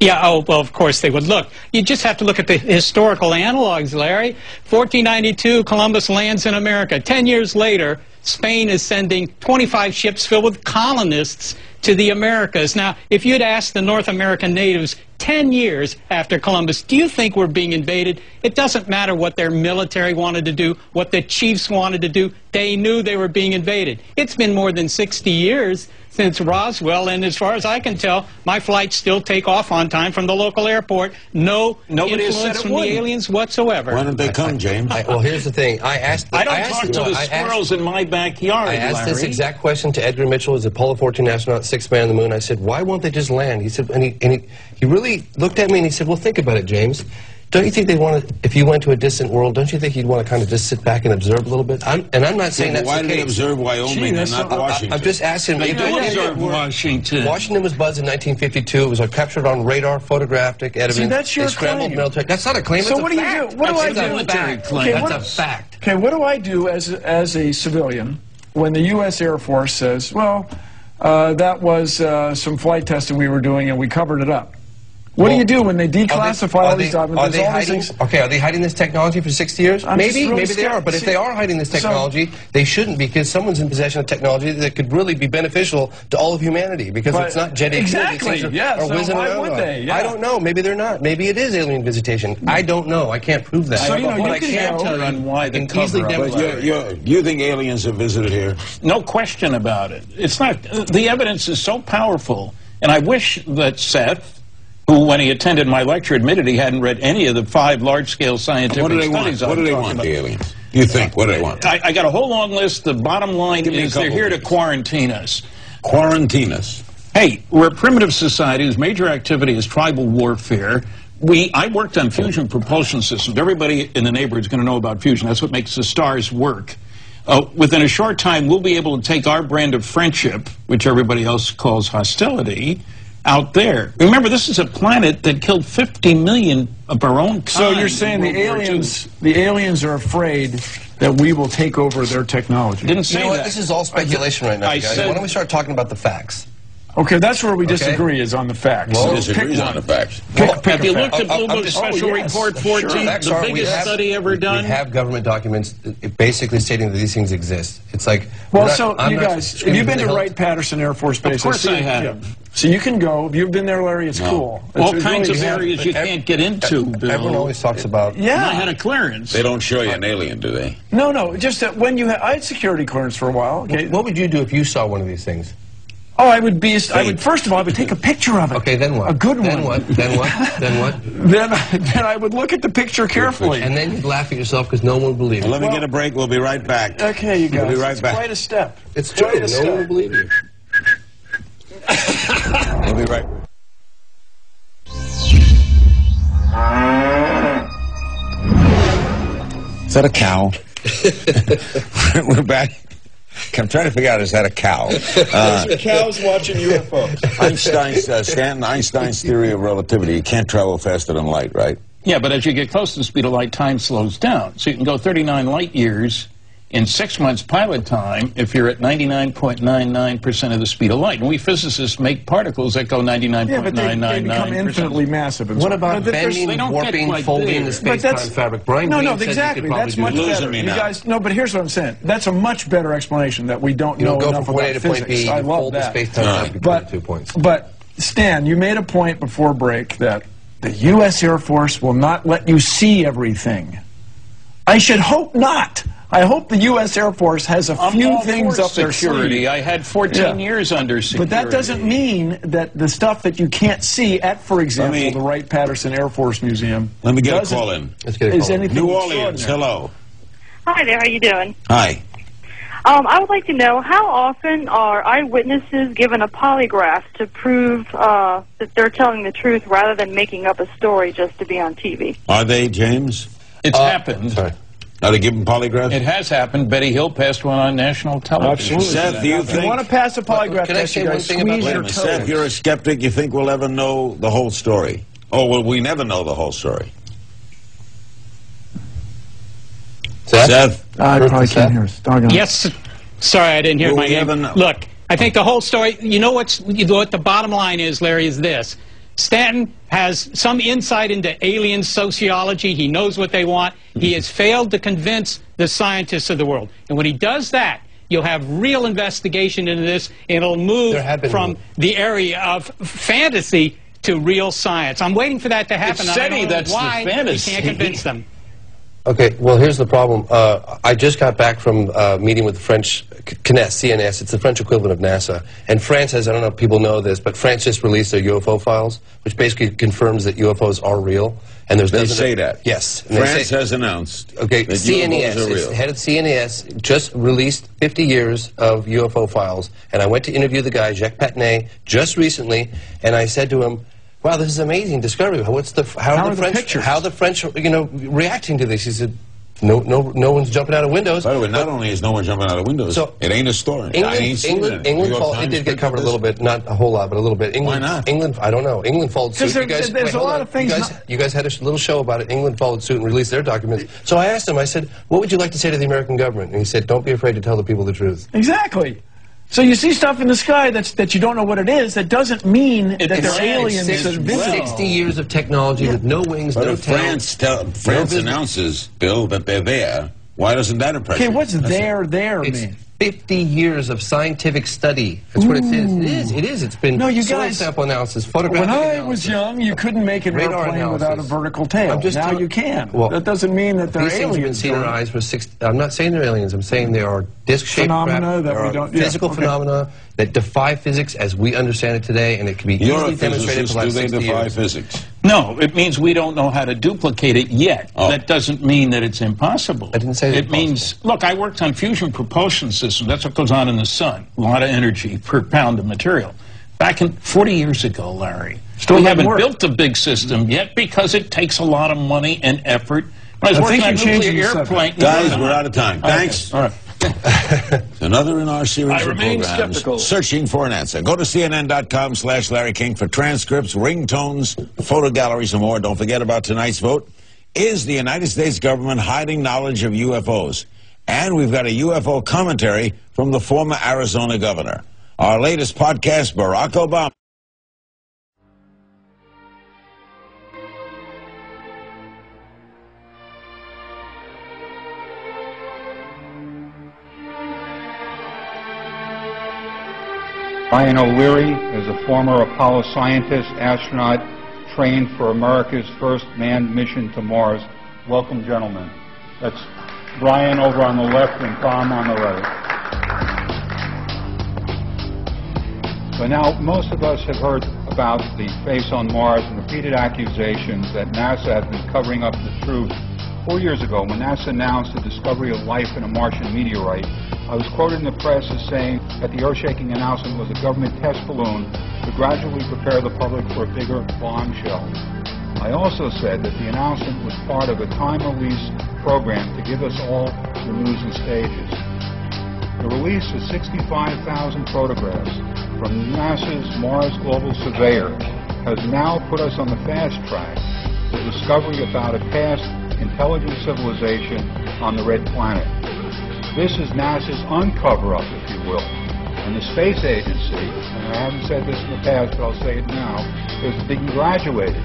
Yeah, oh, well, of course they would. Look, you just have to look at the historical analogs, Larry. 1492, Columbus lands in America. 10 years later, Spain is sending 25 ships filled with colonists to the Americas. Now, if you'd asked the North American natives 10 years after Columbus, do you think we're being invaded? It doesn't matter what their military wanted to do, what the chiefs wanted to do. They knew they were being invaded. It's been more than 60 years since Roswell, and as far as I can tell, my flights still take off on time from the local airport. Nobody influence from the aliens whatsoever. When did they come, James? Well, here's the thing. I don't talk to the squirrels in my backyard, I asked Larry. this exact question to Edgar Mitchell, as Apollo 14 astronaut, sixth man on the moon. I said, why won't they just land? He said, and he really looked at me and he said, well, think about it, James. Don't you think they want to, if you went to a distant world, don't you think you'd want to kind of just sit back and observe a little bit? I'm not saying that's the case. Why do they observe Wyoming and not Washington? I'm just asking. They do observe Washington. Washington was buzzed in 1952. It was captured on radar, photographic evidence. See, that's your scrambled claim. Military. That's not a claim. So it's what a do fact. you do? What do I do? That's a fact. Okay, what do I do as a civilian when the U.S. Air Force says, well, that was some flight testing we were doing and we covered it up? What do you do when they declassify all these documents? Are they hiding this technology for 60 years? Maybe they are. But if they are hiding this technology, they shouldn't, because someone's in possession of technology that could really be beneficial to all of humanity. Because it's not jet age. Exactly. Yeah. So why would they? Yeah. I don't know. Maybe they're not. Maybe it is alien visitation. I don't know. I can't prove that. So I can't tell you why the cover up. You think aliens have visited here? No question about it. It's not. The evidence is so powerful, and I wish that Seth, who, when he attended my lecture, admitted he hadn't read any of the 5 large-scale scientific studies. What do they want, the aliens? You think? What do they want? I got a whole long list. The bottom line is they're here to quarantine us. Quarantine us? Hey, we're a primitive society whose major activity is tribal warfare. I worked on fusion propulsion systems. Everybody in the neighborhood is going to know about fusion. That's what makes the stars work. Within a short time, we'll be able to take our brand of friendship, which everybody else calls hostility, out there. Remember, this is a planet that killed 50 million of our own kind. So you're saying the aliens are afraid that we will take over their technology? Didn't say that. This is all speculation right now, guys. Why don't we start talking about the facts? Okay, that's where we disagree, is on the facts. Well, disagrees on the facts. Have you looked at Bloomberg Special Report 14, the biggest study ever done? We have government documents basically stating that these things exist. It's like... Well, you guys, have you been to Wright-Patterson Air Force Base? Of course I have. So you can go. If you've been there, Larry, it's cool. All kinds of areas you can't get into, Bill. Everyone always talks about... Yeah. I had a clearance. They don't show you an alien, do they? No, just that when you I had security clearance for a while. Okay. What would you do if you saw one of these things? Oh, I would first of all, I would take a picture of it. Okay, then what? A good one. Then what? Then what? Then I would look at the picture carefully. And then you'd laugh at yourself because no one would believe you. Let me get a break. We'll be right back. Okay, you guys. We'll be right back. It's quite a step. It's true. No one will believe you. We'll be right back. Is that a cow? We're back. I'm trying to figure out, is that a cow? Cows watching UFOs. Einstein's theory of relativity. You can't travel faster than light, right? Yeah, but as you get close to the speed of light, time slows down. So you can go 39 light years in 6 months pilot time if you're at 99.99% of the speed of light. And we physicists make particles that go 99.999%. Yeah, but they become infinitely massive. What about bending, warping, folding the space-time fabric? Brian Greene said exactly. You could That's much better. You guys, no, but here's what I'm saying. That's a much better explanation that we don't know enough about physics. I love that. But Stan, you made a point before break that the U.S. Air Force will not let you see everything. I should hope not. I hope the U.S. Air Force has a few things up their sleeve. I had 14 years under security. But that doesn't mean that the stuff that you can't see at, for example, the Wright-Patterson Air Force Museum... Let me get a call in. Let's get a call in. New Orleans, hello. Hi there, how you doing? Hi. I would like to know, how often are eyewitnesses given a polygraph to prove that they're telling the truth rather than making up a story just to be on TV? Are they, James? It's happened. Sorry. Are they giving polygraphs? It has happened. Betty Hill passed one on national television. Absolutely. Seth, do you think... you want to pass a polygraph Can I test, say you one guys thing about squeeze your that? toes. Seth, you're a skeptic. You think we'll ever know the whole story? Oh, well, we never know the whole story. Seth? I probably can't hear us. Doggone. Yes. Sorry, I didn't hear Will my we name. ever know? Look, I think the whole story, you know what the bottom line is, Larry, is this. Stanton has some insight into alien sociology. He knows what they want. He has failed to convince the scientists of the world. And when he does that, you'll have real investigation into this, and it'll move from the area of fantasy to real science. I'm waiting for that to happen. It's SETI I don't know that's the why fantasy. we can't convince them. Okay, well, here's the problem. I just got back from meeting with the French CNES. It's the French equivalent of NASA. And France has, I don't know if people know this, but France just released their UFO files, which basically confirms that UFOs are real. And there's They say that? Yes. And France has announced okay, that CNES, UFOs are real. it's the head of CNES, just released 50 years of UFO files. And I went to interview the guy, Jacques Patnay, just recently, and I said to him, wow, this is an amazing discovery. How are the French, reacting to this? He said, no one's jumping out of windows. By the way, not only is no one jumping out of windows, So, it ain't a story. England it did get covered a little bit, not a whole lot, but a little bit. England, Why not? England, I don't know. England followed suit. There's a lot of things. You guys had a little show about it. England followed suit and released their documents. So I asked him, I said, what would you like to say to the American government? And he said, don't be afraid to tell the people the truth. Exactly. So you see stuff in the sky that you don't know what it is. That doesn't mean that they're aliens. 60 years of technology with no wings, But no if tail. France announces, Bill, that they're there, why doesn't that impress Okay, you? what's there It's mean? 50 years of scientific study. That's what it is. It is. It's been soil sample analysis, photographic When I analysis. was young, you couldn't make an Radar airplane without a analysis. vertical tail. I'm just Now telling- you can. Well, that doesn't mean that they're These things have been aliens. seen in our eyes for I'm not saying they're aliens. I'm saying they are disc-shaped Phenomena craft. that There we are don't- yeah, physical okay. phenomena that defy physics as we understand it today, and it can be You're easily a demonstrated physicist. for the Do last they 60 defy years. physics? No, it means we don't know how to duplicate it yet. That doesn't mean that it's impossible. I didn't say it means, look, I worked on fusion propulsion systems. That's what goes on in the sun. A lot of energy per pound of material. Back in 40 years ago, Larry, we haven't built a big system yet because it takes a lot of money and effort. When I was working on a nuclear airplane. Guys, we're out of time. Thanks. All right. Another in our series I of remain programs, skeptical. Searching for an Answer. Go to CNN.com/Larry King for transcripts, ringtones, photo galleries, and more. Don't forget about tonight's vote. Is the United States government hiding knowledge of UFOs? And we've got a UFO commentary from the former Arizona governor. Our latest podcast, Barack Obama. Brian O'Leary is a former Apollo scientist, astronaut, trained for America's first manned mission to Mars. Welcome, gentlemen. That's Brian over on the left and Tom on the right. By now, most of us have heard about the face on Mars and repeated accusations that NASA has been covering up the truth. 4 years ago, when NASA announced the discovery of life in a Martian meteorite, I was quoted in the press as saying that the earth-shaking announcement was a government test balloon to gradually prepare the public for a bigger bombshell. I also said that the announcement was part of a time-release program to give us all the news in stages. The release of 65,000 photographs from NASA's Mars Global Surveyor has now put us on the fast track to discovery about a past intelligent civilization on the red planet. This is NASA's uncover-up, if you will. And the space agency, and I haven't said this in the past, but I'll say it now, is being graduated.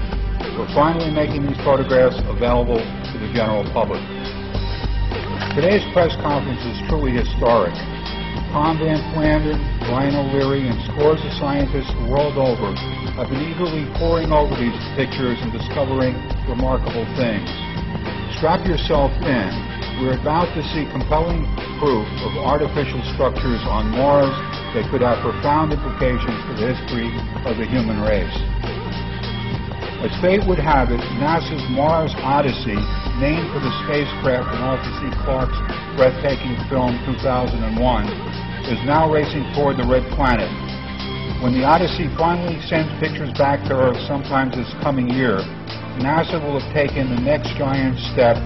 We're finally making these photographs available to the general public. Today's press conference is truly historic. Tom Van Flandern, Brian O'Leary, and scores of scientists the world over have been eagerly poring over these pictures and discovering remarkable things. Strap yourself in. We're about to see compelling proof of artificial structures on Mars that could have profound implications for the history of the human race. As fate would have it, NASA's Mars Odyssey, named for the spacecraft from Arthur C. Clarke's breathtaking film 2001, is now racing toward the red planet. When the Odyssey finally sends pictures back to Earth sometime this coming year, NASA will have taken the next giant step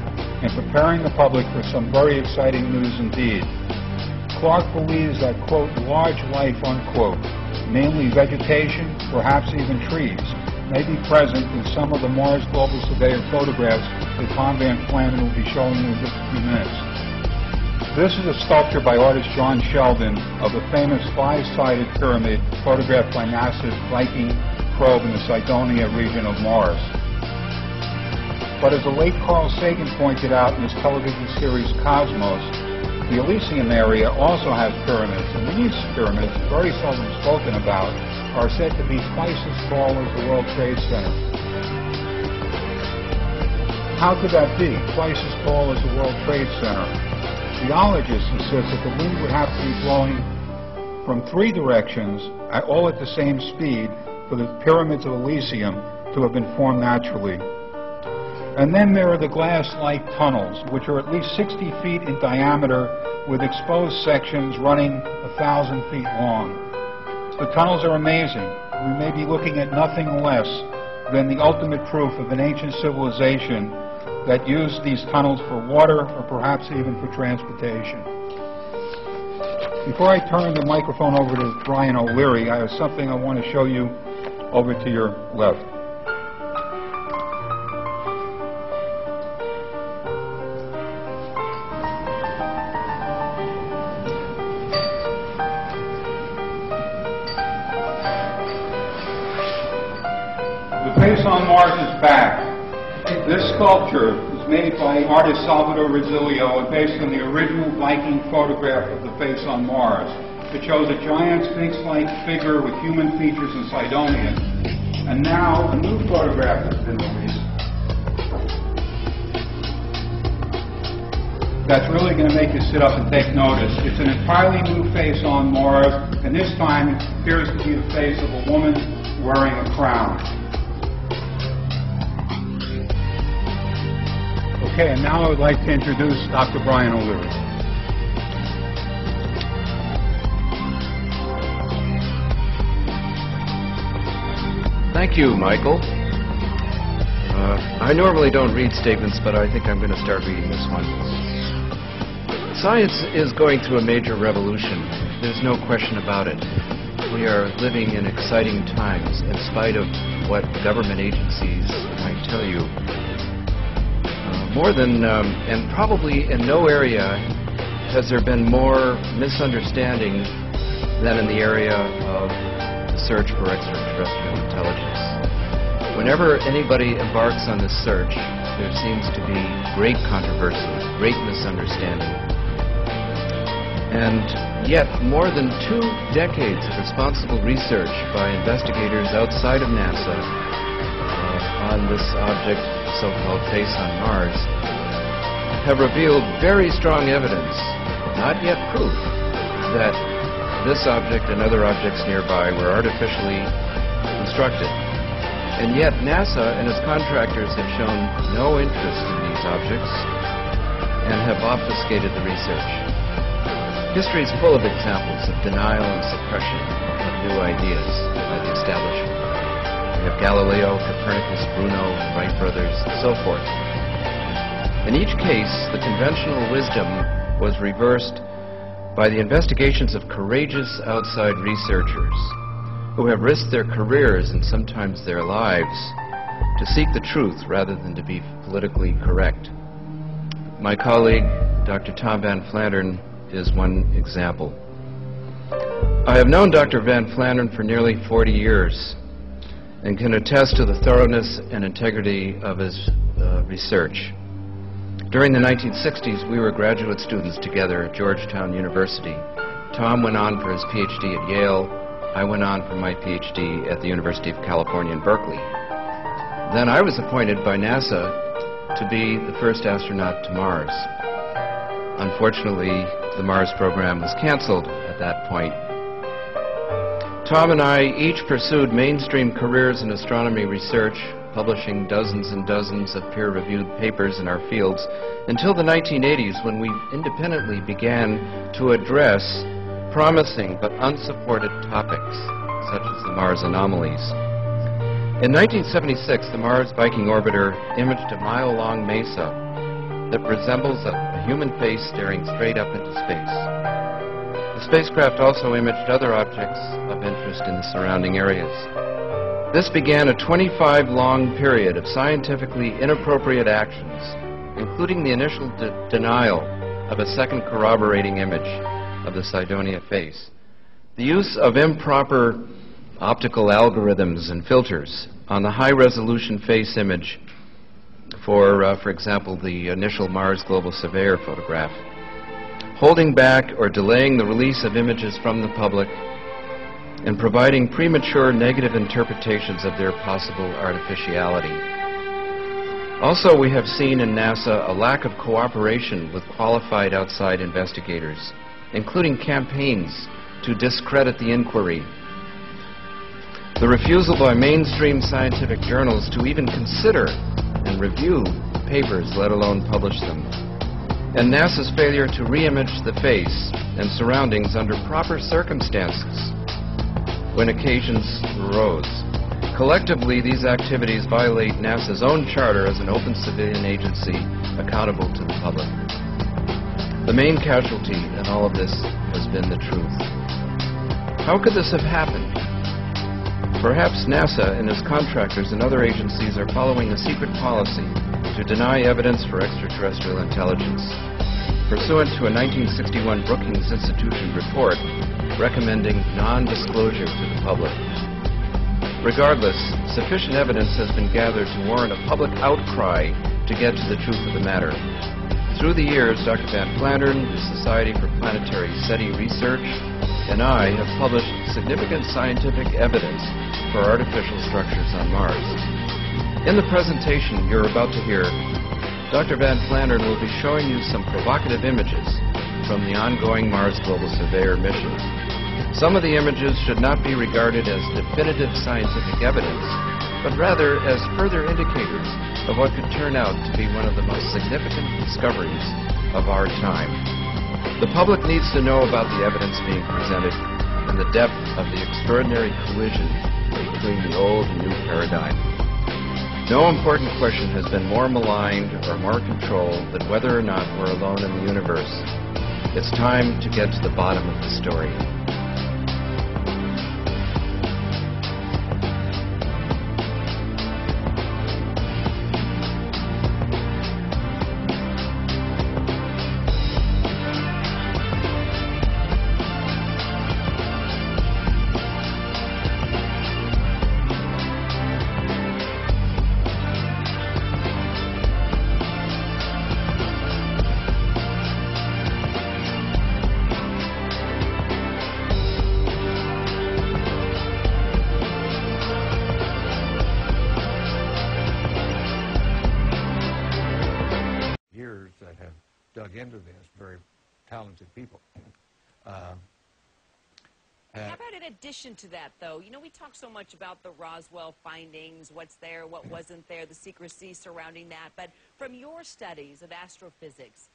in preparing the public for some very exciting news indeed. Clark believes that, quote, large life, unquote, namely vegetation, perhaps even trees, may be present in some of the Mars Global Surveyor photographs that Tom Van Flandern will be showing you in just a few minutes. This is a sculpture by artist John Sheldon of the famous five-sided pyramid photographed by NASA's Viking probe in the Cydonia region of Mars. But as the late Carl Sagan pointed out in his television series Cosmos, the Elysium area also has pyramids, and these pyramids, very seldom spoken about, are said to be twice as tall as the World Trade Center. How could that be, twice as tall as the World Trade Center? Geologists insist that the wind would have to be blowing from three directions, all at the same speed, for the pyramids of Elysium to have been formed naturally. And then there are the glass-like tunnels, which are at least 60 feet in diameter, with exposed sections running 1,000 feet long. The tunnels are amazing. We may be looking at nothing less than the ultimate proof of an ancient civilization that used these tunnels for water or perhaps even for transportation. Before I turn the microphone over to Brian O'Leary, I have something I want to show you over to your left. The face on Mars is back. This sculpture was made by artist Salvador Rizzilio and based on the original Viking photograph of the face on Mars. It shows a giant sphinx-like figure with human features in Cydonia. And now a new photograph has been released. That's really going to make you sit up and take notice. It's an entirely new face on Mars, and this time it appears to be the face of a woman wearing a crown. Okay, and now I would like to introduce Dr. Brian O'Leary. Thank you, Michael. I normally don't read statements, but I think I'm going to start reading this one. Science is going through a major revolution. There's no question about it. We are living in exciting times, in spite of what government agencies might tell you. More than, and probably in no area has there been more misunderstanding than in the area of the search for extraterrestrial intelligence. Whenever anybody embarks on this search, there seems to be great controversy, great misunderstanding. And yet, more than 2 decades of responsible research by investigators outside of NASA on this object, the so-called face on Mars, have revealed very strong evidence, not yet proof, that this object and other objects nearby were artificially constructed. And yet NASA and its contractors have shown no interest in these objects and have obfuscated the research. History is full of examples of denial and suppression of new ideas by the establishment. We have Galileo, Copernicus, Bruno, the Wright brothers, and so forth. In each case, the conventional wisdom was reversed by the investigations of courageous outside researchers who have risked their careers and sometimes their lives to seek the truth rather than to be politically correct. My colleague, Dr. Tom Van Flandern, is one example. I have known Dr. Van Flandern for nearly 40 years and can attest to the thoroughness and integrity of his research. During the 1960s, we were graduate students together at Georgetown University. Tom went on for his PhD at Yale. I went on for my PhD at the University of California in Berkeley. Then I was appointed by NASA to be the first astronaut to Mars. Unfortunately, the Mars program was canceled at that point. Tom and I each pursued mainstream careers in astronomy research publishing dozens and dozens of peer-reviewed papers in our fields until the 1980s, when we independently began to address promising but unsupported topics, such as the Mars anomalies. In 1976, the Mars Viking orbiter imaged a mile-long mesa that resembles a human face staring straight up into space. The spacecraft also imaged other objects of interest in the surrounding areas. This began a 25-long period of scientifically inappropriate actions, including the initial denial of a second corroborating image of the Cydonia face, the use of improper optical algorithms and filters on the high-resolution face image for example, the initial Mars Global Surveyor photograph, holding back or delaying the release of images from the public, and providing premature negative interpretations of their possible artificiality. Also, we have seen in NASA a lack of cooperation with qualified outside investigators, including campaigns to discredit the inquiry, the refusal by mainstream scientific journals to even consider and review papers, let alone publish them, and NASA's failure to re-image the face and surroundings under proper circumstances when occasions arose. Collectively, these activities violate NASA's own charter as an open civilian agency accountable to the public. The main casualty in all of this has been the truth. How could this have happened? Perhaps NASA and its contractors and other agencies are following a secret policy to deny evidence for extraterrestrial intelligence, pursuant to a 1961 Brookings Institution report recommending non-disclosure to the public. Regardless, sufficient evidence has been gathered to warrant a public outcry to get to the truth of the matter. Through the years, Dr. Van Flandern, the Society for Planetary SETI Research, and I have published significant scientific evidence for artificial structures on Mars. In the presentation you're about to hear, Dr. Van Flandern will be showing you some provocative images from the ongoing Mars Global Surveyor mission. Some of the images should not be regarded as definitive scientific evidence, but rather as further indicators of what could turn out to be one of the most significant discoveries of our time. The public needs to know about the evidence being presented and the depth of the extraordinary collision between the old and new paradigm. No important question has been more maligned or more controlled than whether or not we're alone in the universe. It's time to get to the bottom of the story. Dug into this, very talented people. How about in addition to that, though? You know, we talk so much about the Roswell findings, what's there, what wasn't there, the secrecy surrounding that, but from your studies of astrophysics,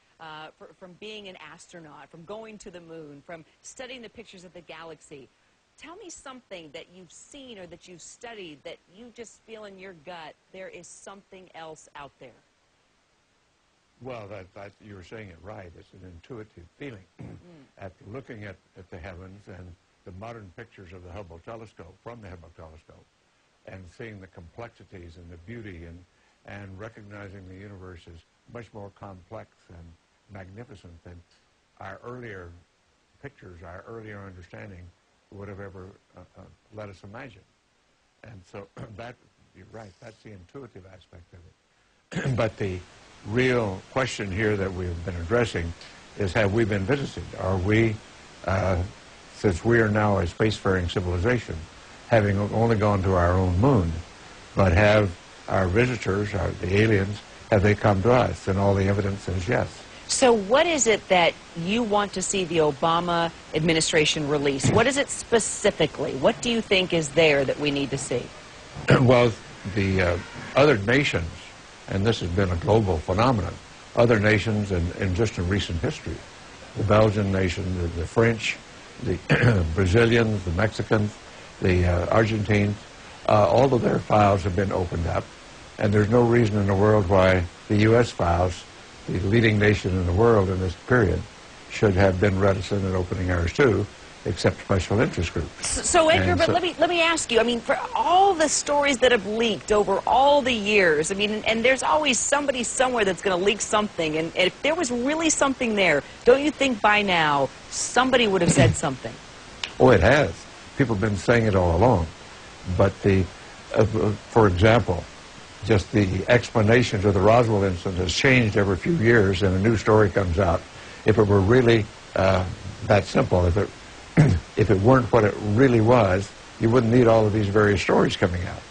from being an astronaut, from going to the moon, from studying the pictures of the galaxy, tell me something that you've seen or that you've studied that you just feel in your gut there is something else out there. Well, you were saying it right. It's an intuitive feeling. After looking at the heavens and the modern pictures of the Hubble telescope, from the Hubble telescope, and seeing the complexities and the beauty and recognizing the universe is much more complex and magnificent than our earlier pictures, our earlier understanding would have ever let us imagine. And so that, you're right, that's the intuitive aspect of it. But the real question here that we've been addressing is, have we been visited? Are we, since we are now a spacefaring civilization, having only gone to our own moon, but have our visitors, the aliens, have they come to us? And all the evidence says yes. So what is it that you want to see the Obama administration release? What is it specifically? What do you think is there that we need to see? Well, the other nations, and this has been a global phenomenon, other nations in just in recent history, the Belgian nation, the French, the Brazilians, the Mexicans, the Argentines, all of their files have been opened up, and there's no reason in the world why the U.S. files, the leading nation in the world in this period, should have been reticent in opening ours too, except special interest groups. So Edgar, but let me ask you, I mean, for all the stories that have leaked over all the years, I mean, and there's always somebody somewhere that's going to leak something, and if there was really something there, don't you think by now somebody would have said something? Oh, it has. People have been saying it all along. But for example, just the explanations of the Roswell incident has changed every few years, and a new story comes out. If it were really that simple, if it weren't what it really was, you wouldn't need all of these various stories coming out.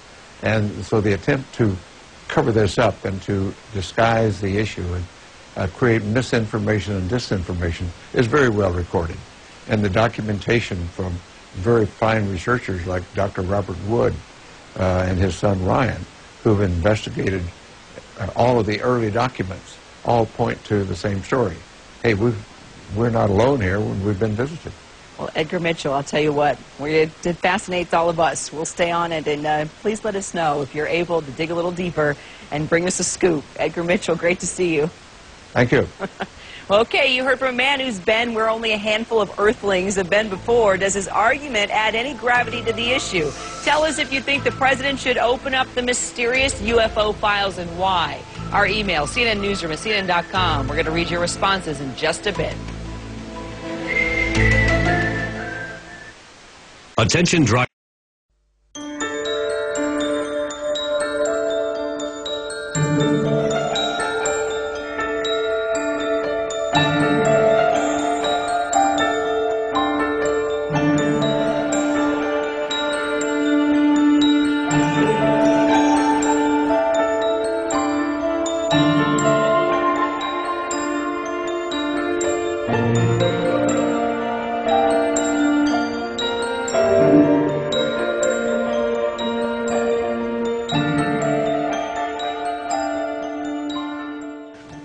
And so the attempt to cover this up and to disguise the issue and create misinformation and disinformation is very well recorded. And the documentation from very fine researchers like Dr. Robert Wood and his son Ryan, who have investigated all of the early documents, all point to the same story. Hey, we're not alone here when we've been visited. Well, Edgar Mitchell, I'll tell you what, it fascinates all of us. We'll stay on it, and please let us know if you're able to dig a little deeper and bring us a scoop. Edgar Mitchell, great to see you. Thank you. Okay, you heard from a man who's been where only a handful of Earthlings have been before. Does his argument add any gravity to the issue? Tell us if you think the president should open up the mysterious UFO files and why. Our email, cnnnewsroom@cnn.com. We're going to read your responses in just a bit. Attention drive.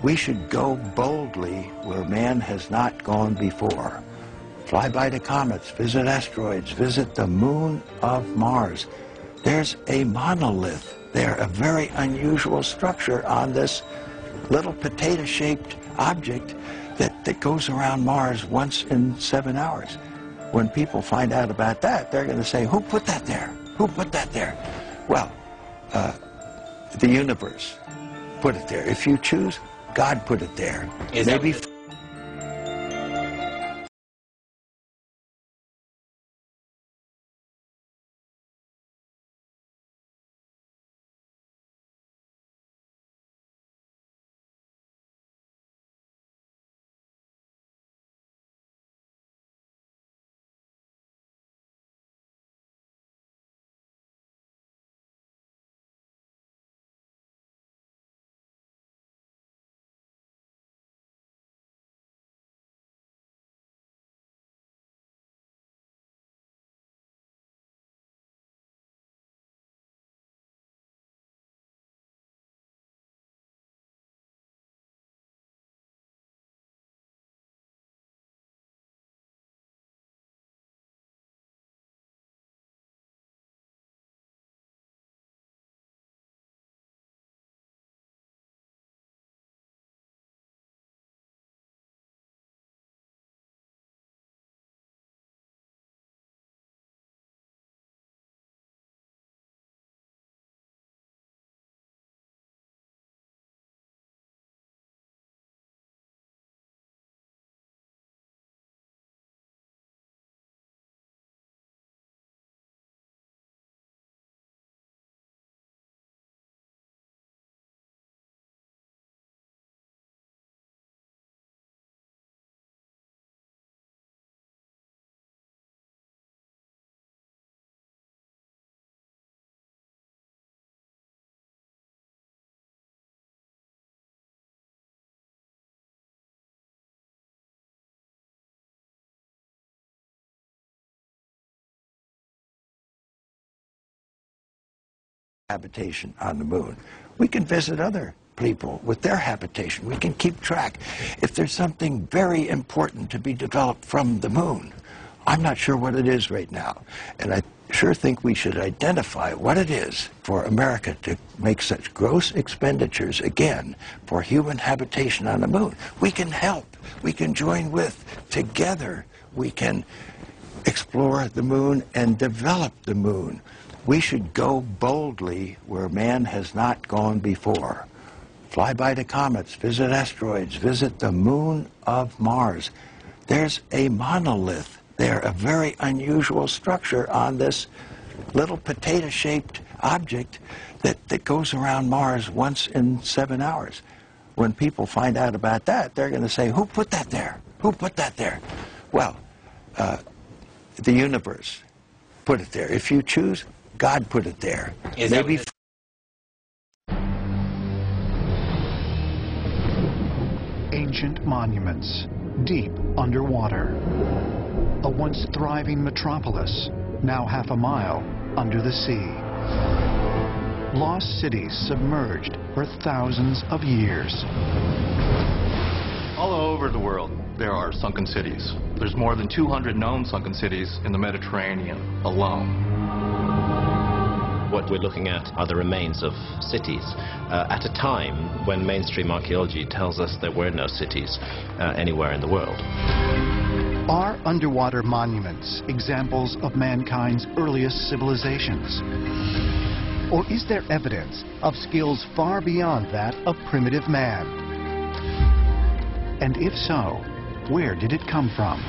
We should go boldly where man has not gone before. Fly by the comets, visit asteroids, visit the moon of Mars. There's a monolith there, a very unusual structure on this little potato-shaped object that goes around Mars once in 7 hours. When people find out about that, they're going to say, who put that there? Who put that there? Well, the universe put it there. If you choose, God put it there. Maybe habitation on the moon. We can visit other people with their habitation. We can keep track. If there's something very important to be developed from the moon, I'm not sure what it is right now. And I sure think we should identify what it is for America to make such gross expenditures again for human habitation on the moon. We can help. We can join with. Together, we can explore the moon and develop the moon. We should go boldly where man has not gone before. Fly by the comets, visit asteroids, visit the moon of Mars. There's a monolith there, a very unusual structure on this little potato-shaped object that goes around Mars once in 7 hours. When people find out about that, they're going to say, who put that there? Who put that there? Well, the universe put it there. If you choose, God put it there. Maybe. Ancient monuments, deep underwater. A once thriving metropolis, now half a mile under the sea. Lost cities submerged for thousands of years. All over the world, there are sunken cities. There's more than 200 known sunken cities in the Mediterranean alone. What we're looking at are the remains of cities at a time when mainstream archaeology tells us there were no cities anywhere in the world. Are underwater monuments examples of mankind's earliest civilizations? Or is there evidence of skills far beyond that of primitive man? And if so, where did it come from?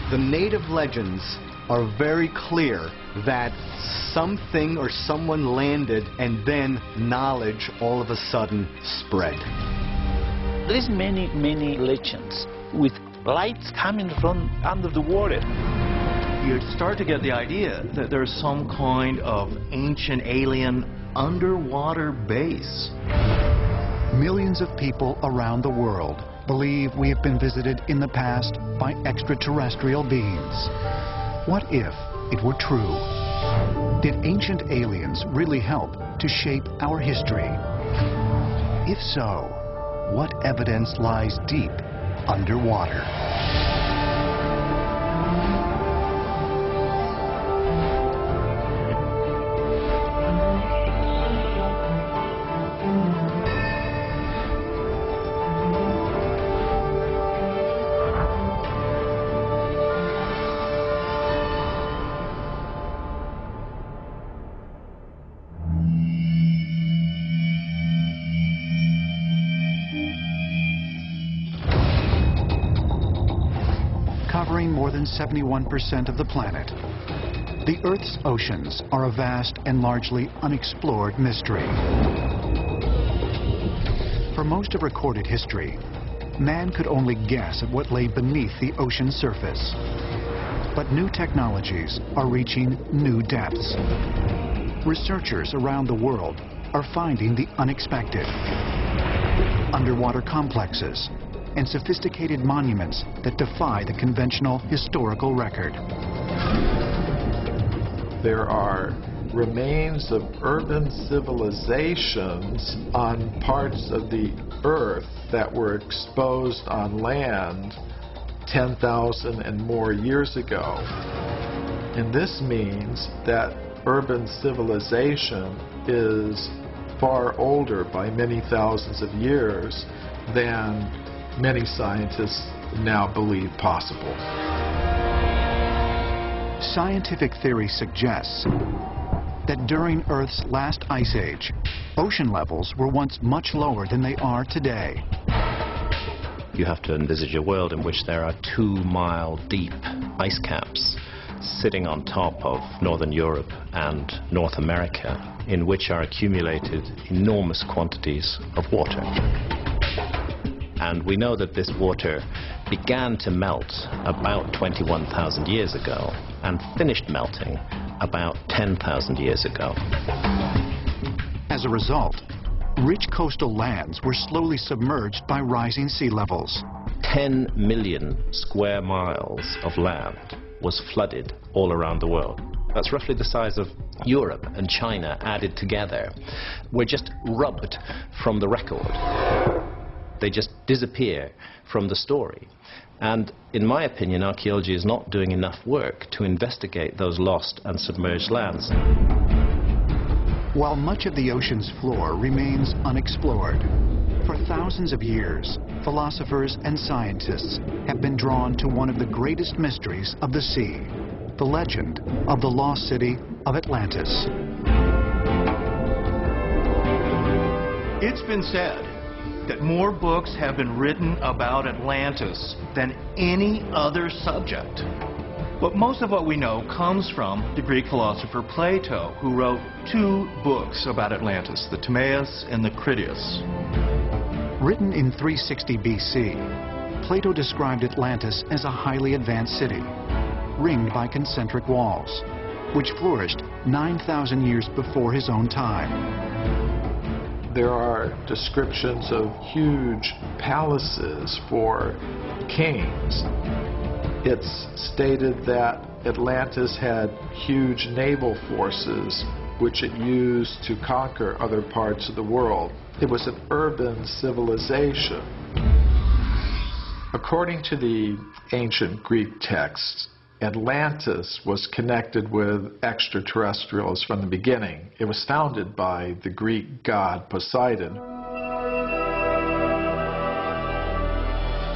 The native legends are very clear that something or someone landed and then knowledge all of a sudden spread. There's many legends with lights coming from under the water. You start to get the idea that there's some kind of ancient alien underwater base. Millions of people around the world believe we have been visited in the past by extraterrestrial beings. What if it were true? Did ancient aliens really help to shape our history? If so, what evidence lies deep underwater? Covering more than 71% of the planet, the Earth's oceans are a vast and largely unexplored mystery. For most of recorded history, man could only guess at what lay beneath the ocean surface. But new technologies are reaching new depths. Researchers around the world are finding the unexpected. Underwater complexes and sophisticated monuments that defy the conventional historical record. There are remains of urban civilizations on parts of the Earth that were exposed on land 10,000 and more years ago. And this means that urban civilization is far older by many thousands of years than many scientists now believe possible. Scientific theory suggests that during Earth's last ice age, ocean levels were once much lower than they are today. You have to envisage a world in which there are 2-mile deep ice caps sitting on top of Northern Europe and North America, in which are accumulated enormous quantities of water. And we know that this water began to melt about 21,000 years ago and finished melting about 10,000 years ago. As a result, rich coastal lands were slowly submerged by rising sea levels. 10 million square miles of land was flooded all around the world. That's roughly the size of Europe and China added together were just rubbed from the record. They just disappear from the story. And in my opinion, archaeology is not doing enough work to investigate those lost and submerged lands. While much of the ocean's floor remains unexplored, for thousands of years, philosophers and scientists have been drawn to one of the greatest mysteries of the sea, the legend of the lost city of Atlantis. It's been said that more books have been written about Atlantis than any other subject. But most of what we know comes from the Greek philosopher Plato, who wrote 2 books about Atlantis, the Timaeus and the Critias. Written in 360 BC, Plato described Atlantis as a highly advanced city, ringed by concentric walls, which flourished 9,000 years before his own time. There are descriptions of huge palaces for kings. It's stated that Atlantis had huge naval forces which it used to conquer other parts of the world. It was an urban civilization. According to the ancient Greek texts, Atlantis was connected with extraterrestrials from the beginning. It was founded by the Greek god Poseidon.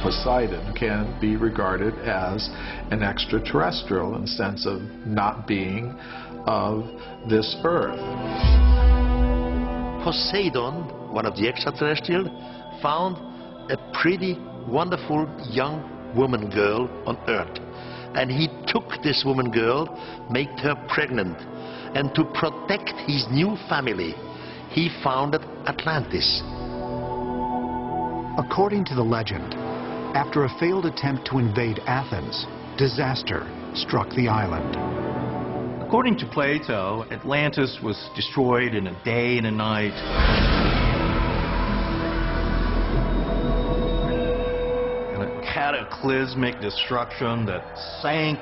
Poseidon can be regarded as an extraterrestrial in the sense of not being of this earth. Poseidon, one of the extraterrestrials, found a pretty wonderful young woman girl on Earth. And he took this woman girl, made her pregnant, and to protect his new family, he founded Atlantis. According to the legend, after a failed attempt to invade Athens, disaster struck the island. According to Plato, Atlantis was destroyed in a day and a night. Cataclysmic destruction that sank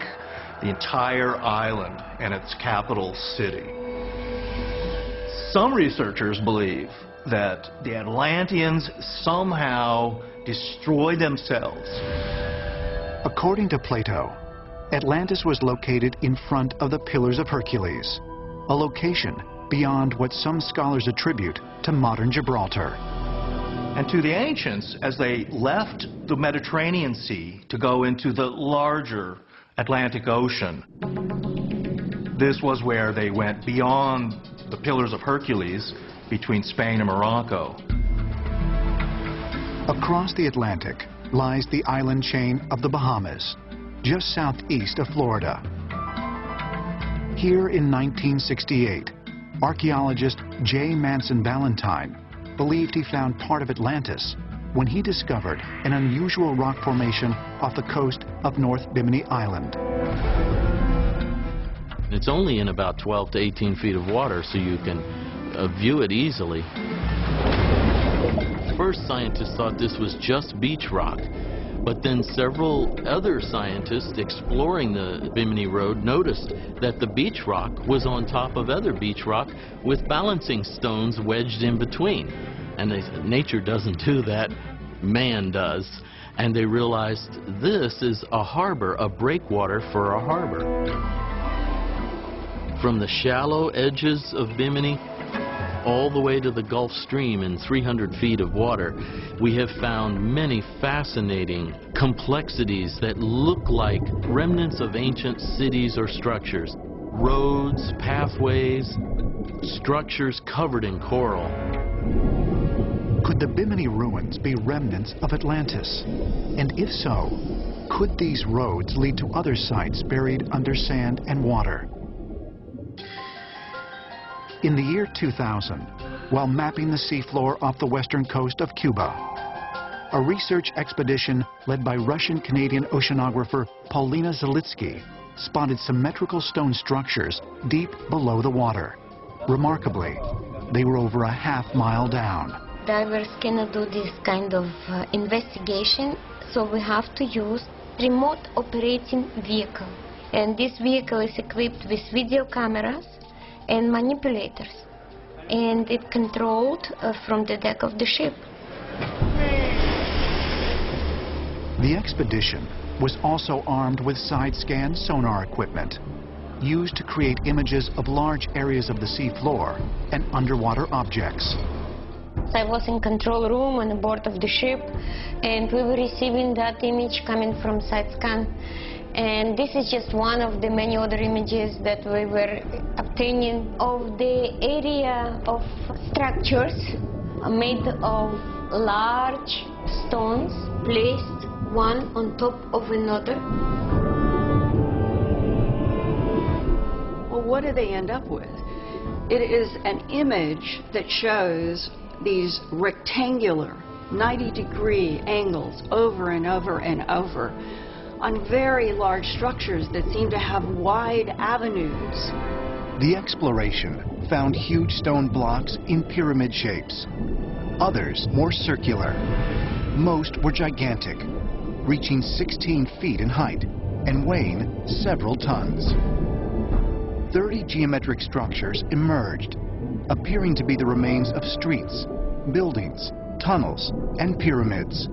the entire island and its capital city. Some researchers believe that the Atlanteans somehow destroyed themselves. According to Plato, Atlantis was located in front of the Pillars of Hercules, a location beyond what some scholars attribute to modern Gibraltar. And to the ancients, as they left the Mediterranean Sea to go into the larger Atlantic Ocean, this was where they went beyond the Pillars of Hercules between Spain and Morocco. Across the Atlantic lies the island chain of the Bahamas, just southeast of Florida. Here in 1968, archaeologist J. Manson Ballantyne believed he found part of Atlantis when he discovered an unusual rock formation off the coast of North Bimini Island. It's only in about 12 to 18 feet of water, so you can view it easily. First, scientists thought this was just beach rock, but then several other scientists exploring the Bimini Road noticed that the beach rock was on top of other beach rock with balancing stones wedged in between. And they said, nature doesn't do that, man does. And they realized this is a harbor, a breakwater for a harbor. From the shallow edges of Bimini all the way to the Gulf Stream in 300 feet of water, we have found many fascinating complexities that look like remnants of ancient cities or structures. Roads, pathways, structures covered in coral. Could the Bimini ruins be remnants of Atlantis? And if so, could these roads lead to other sites buried under sand and water? In the year 2000, while mapping the seafloor off the western coast of Cuba, a research expedition led by Russian-Canadian oceanographer Paulina Zalitsky spotted symmetrical stone structures deep below the water. Remarkably, they were over a half-mile down. Divers cannot do this kind of investigation, so we have to use remote operating vehicle. And this vehicle is equipped with video cameras, and manipulators, and it controlled from the deck of the ship. The expedition was also armed with side-scan sonar equipment, used to create images of large areas of the seafloor and underwater objects. I was in control room on board of the ship, and we were receiving that image coming from side scan. And this is just one of the many other images that we were obtaining of the area of structures made of large stones placed one on top of another. Well, what do they end up with? It is an image that shows these rectangular 90-degree angles over and over and over on very large structures that seem to have wide avenues. The exploration found huge stone blocks in pyramid shapes. Others more circular. Most were gigantic, reaching 16 feet in height and weighing several tons. 30 geometric structures emerged, appearing to be the remains of streets, buildings, tunnels, and pyramids,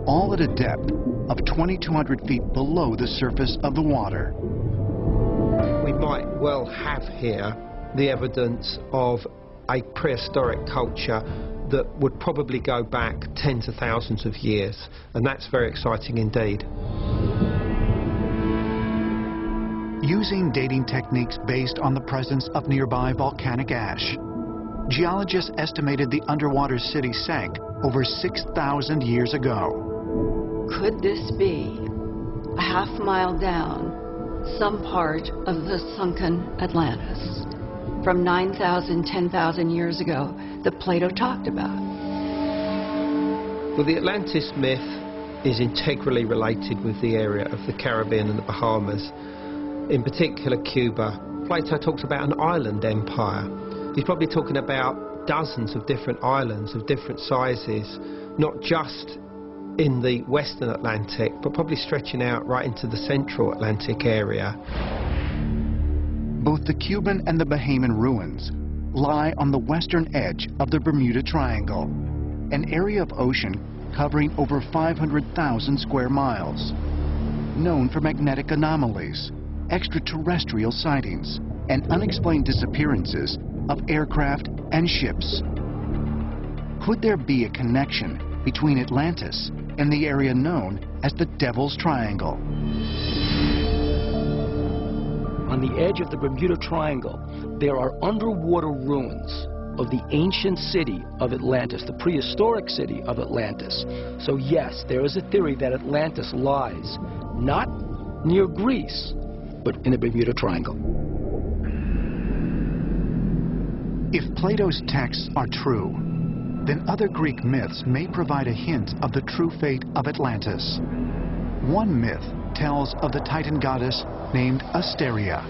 all at a depth of 2,200 feet below the surface of the water. We might well have here the evidence of a prehistoric culture that would probably go back tens of thousands of years, and that's very exciting indeed. Using dating techniques based on the presence of nearby volcanic ash, geologists estimated the underwater city sank over 6,000 years ago. Could this be a half-mile down some part of the sunken Atlantis from 9,000, 10,000 years ago that Plato talked about? Well, the Atlantis myth is integrally related with the area of the Caribbean and the Bahamas, in particular Cuba. Plato talks about an island empire. He's probably talking about dozens of different islands of different sizes, not just in the Western Atlantic, but probably stretching out right into the Central Atlantic area. Both the Cuban and the Bahamian ruins lie on the western edge of the Bermuda Triangle, an area of ocean covering over 500,000 square miles, known for magnetic anomalies, extraterrestrial sightings, and unexplained disappearances of aircraft and ships. Could there be a connection between Atlantis and the area known as the Devil's Triangle? On the edge of the Bermuda Triangle, there are underwater ruins of the ancient city of Atlantis, the prehistoric city of Atlantis. So yes, there is a theory that Atlantis lies not near Greece, but in the Bermuda Triangle. If Plato's texts are true, then other Greek myths may provide a hint of the true fate of Atlantis. One myth tells of the Titan goddess named Asteria,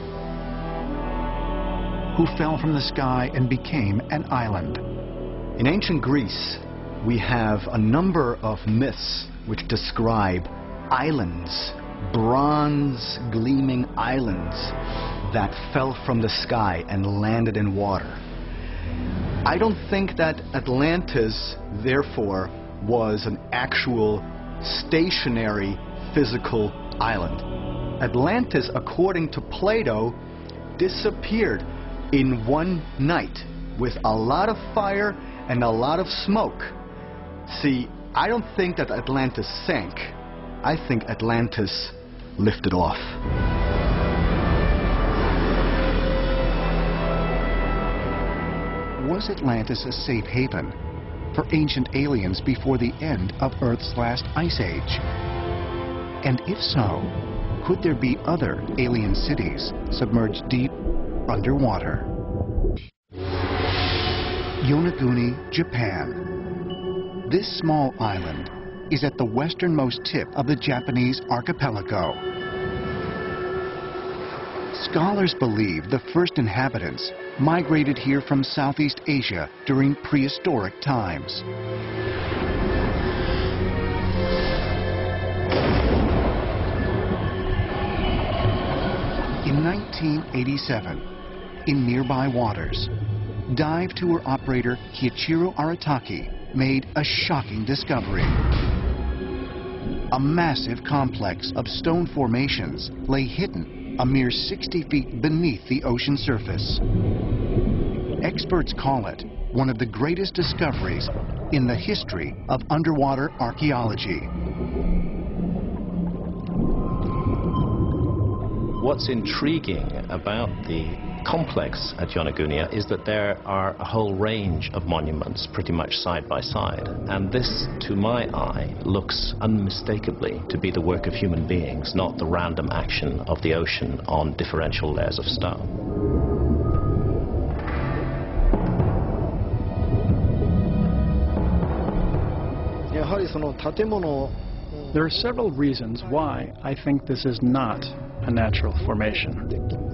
who fell from the sky and became an island. In ancient Greece, we have a number of myths which describe islands, bronze gleaming islands that fell from the sky and landed in water. I don't think that Atlantis, therefore, was an actual stationary physical island. Atlantis, according to Plato, disappeared in one night with a lot of fire and a lot of smoke. See, I don't think that Atlantis sank. I think Atlantis lifted off. Was Atlantis a safe haven for ancient aliens before the end of Earth's last ice age? And if so, could there be other alien cities submerged deep underwater? Yonaguni, Japan. This small island is at the westernmost tip of the Japanese archipelago. Scholars believe the first inhabitants migrated here from Southeast Asia during prehistoric times. In 1987, in nearby waters, dive tour operator Kiichiro Arataki made a shocking discovery. A massive complex of stone formations lay hidden a mere 60 feet beneath the ocean surface. Experts call it one of the greatest discoveries in the history of underwater archaeology. What's intriguing about the complex at Yonaguni is that there are a whole range of monuments pretty much side by side, and this, to my eye, looks unmistakably to be the work of human beings, not the random action of the ocean on differential layers of stone. There are several reasons why I think this is not a natural formation.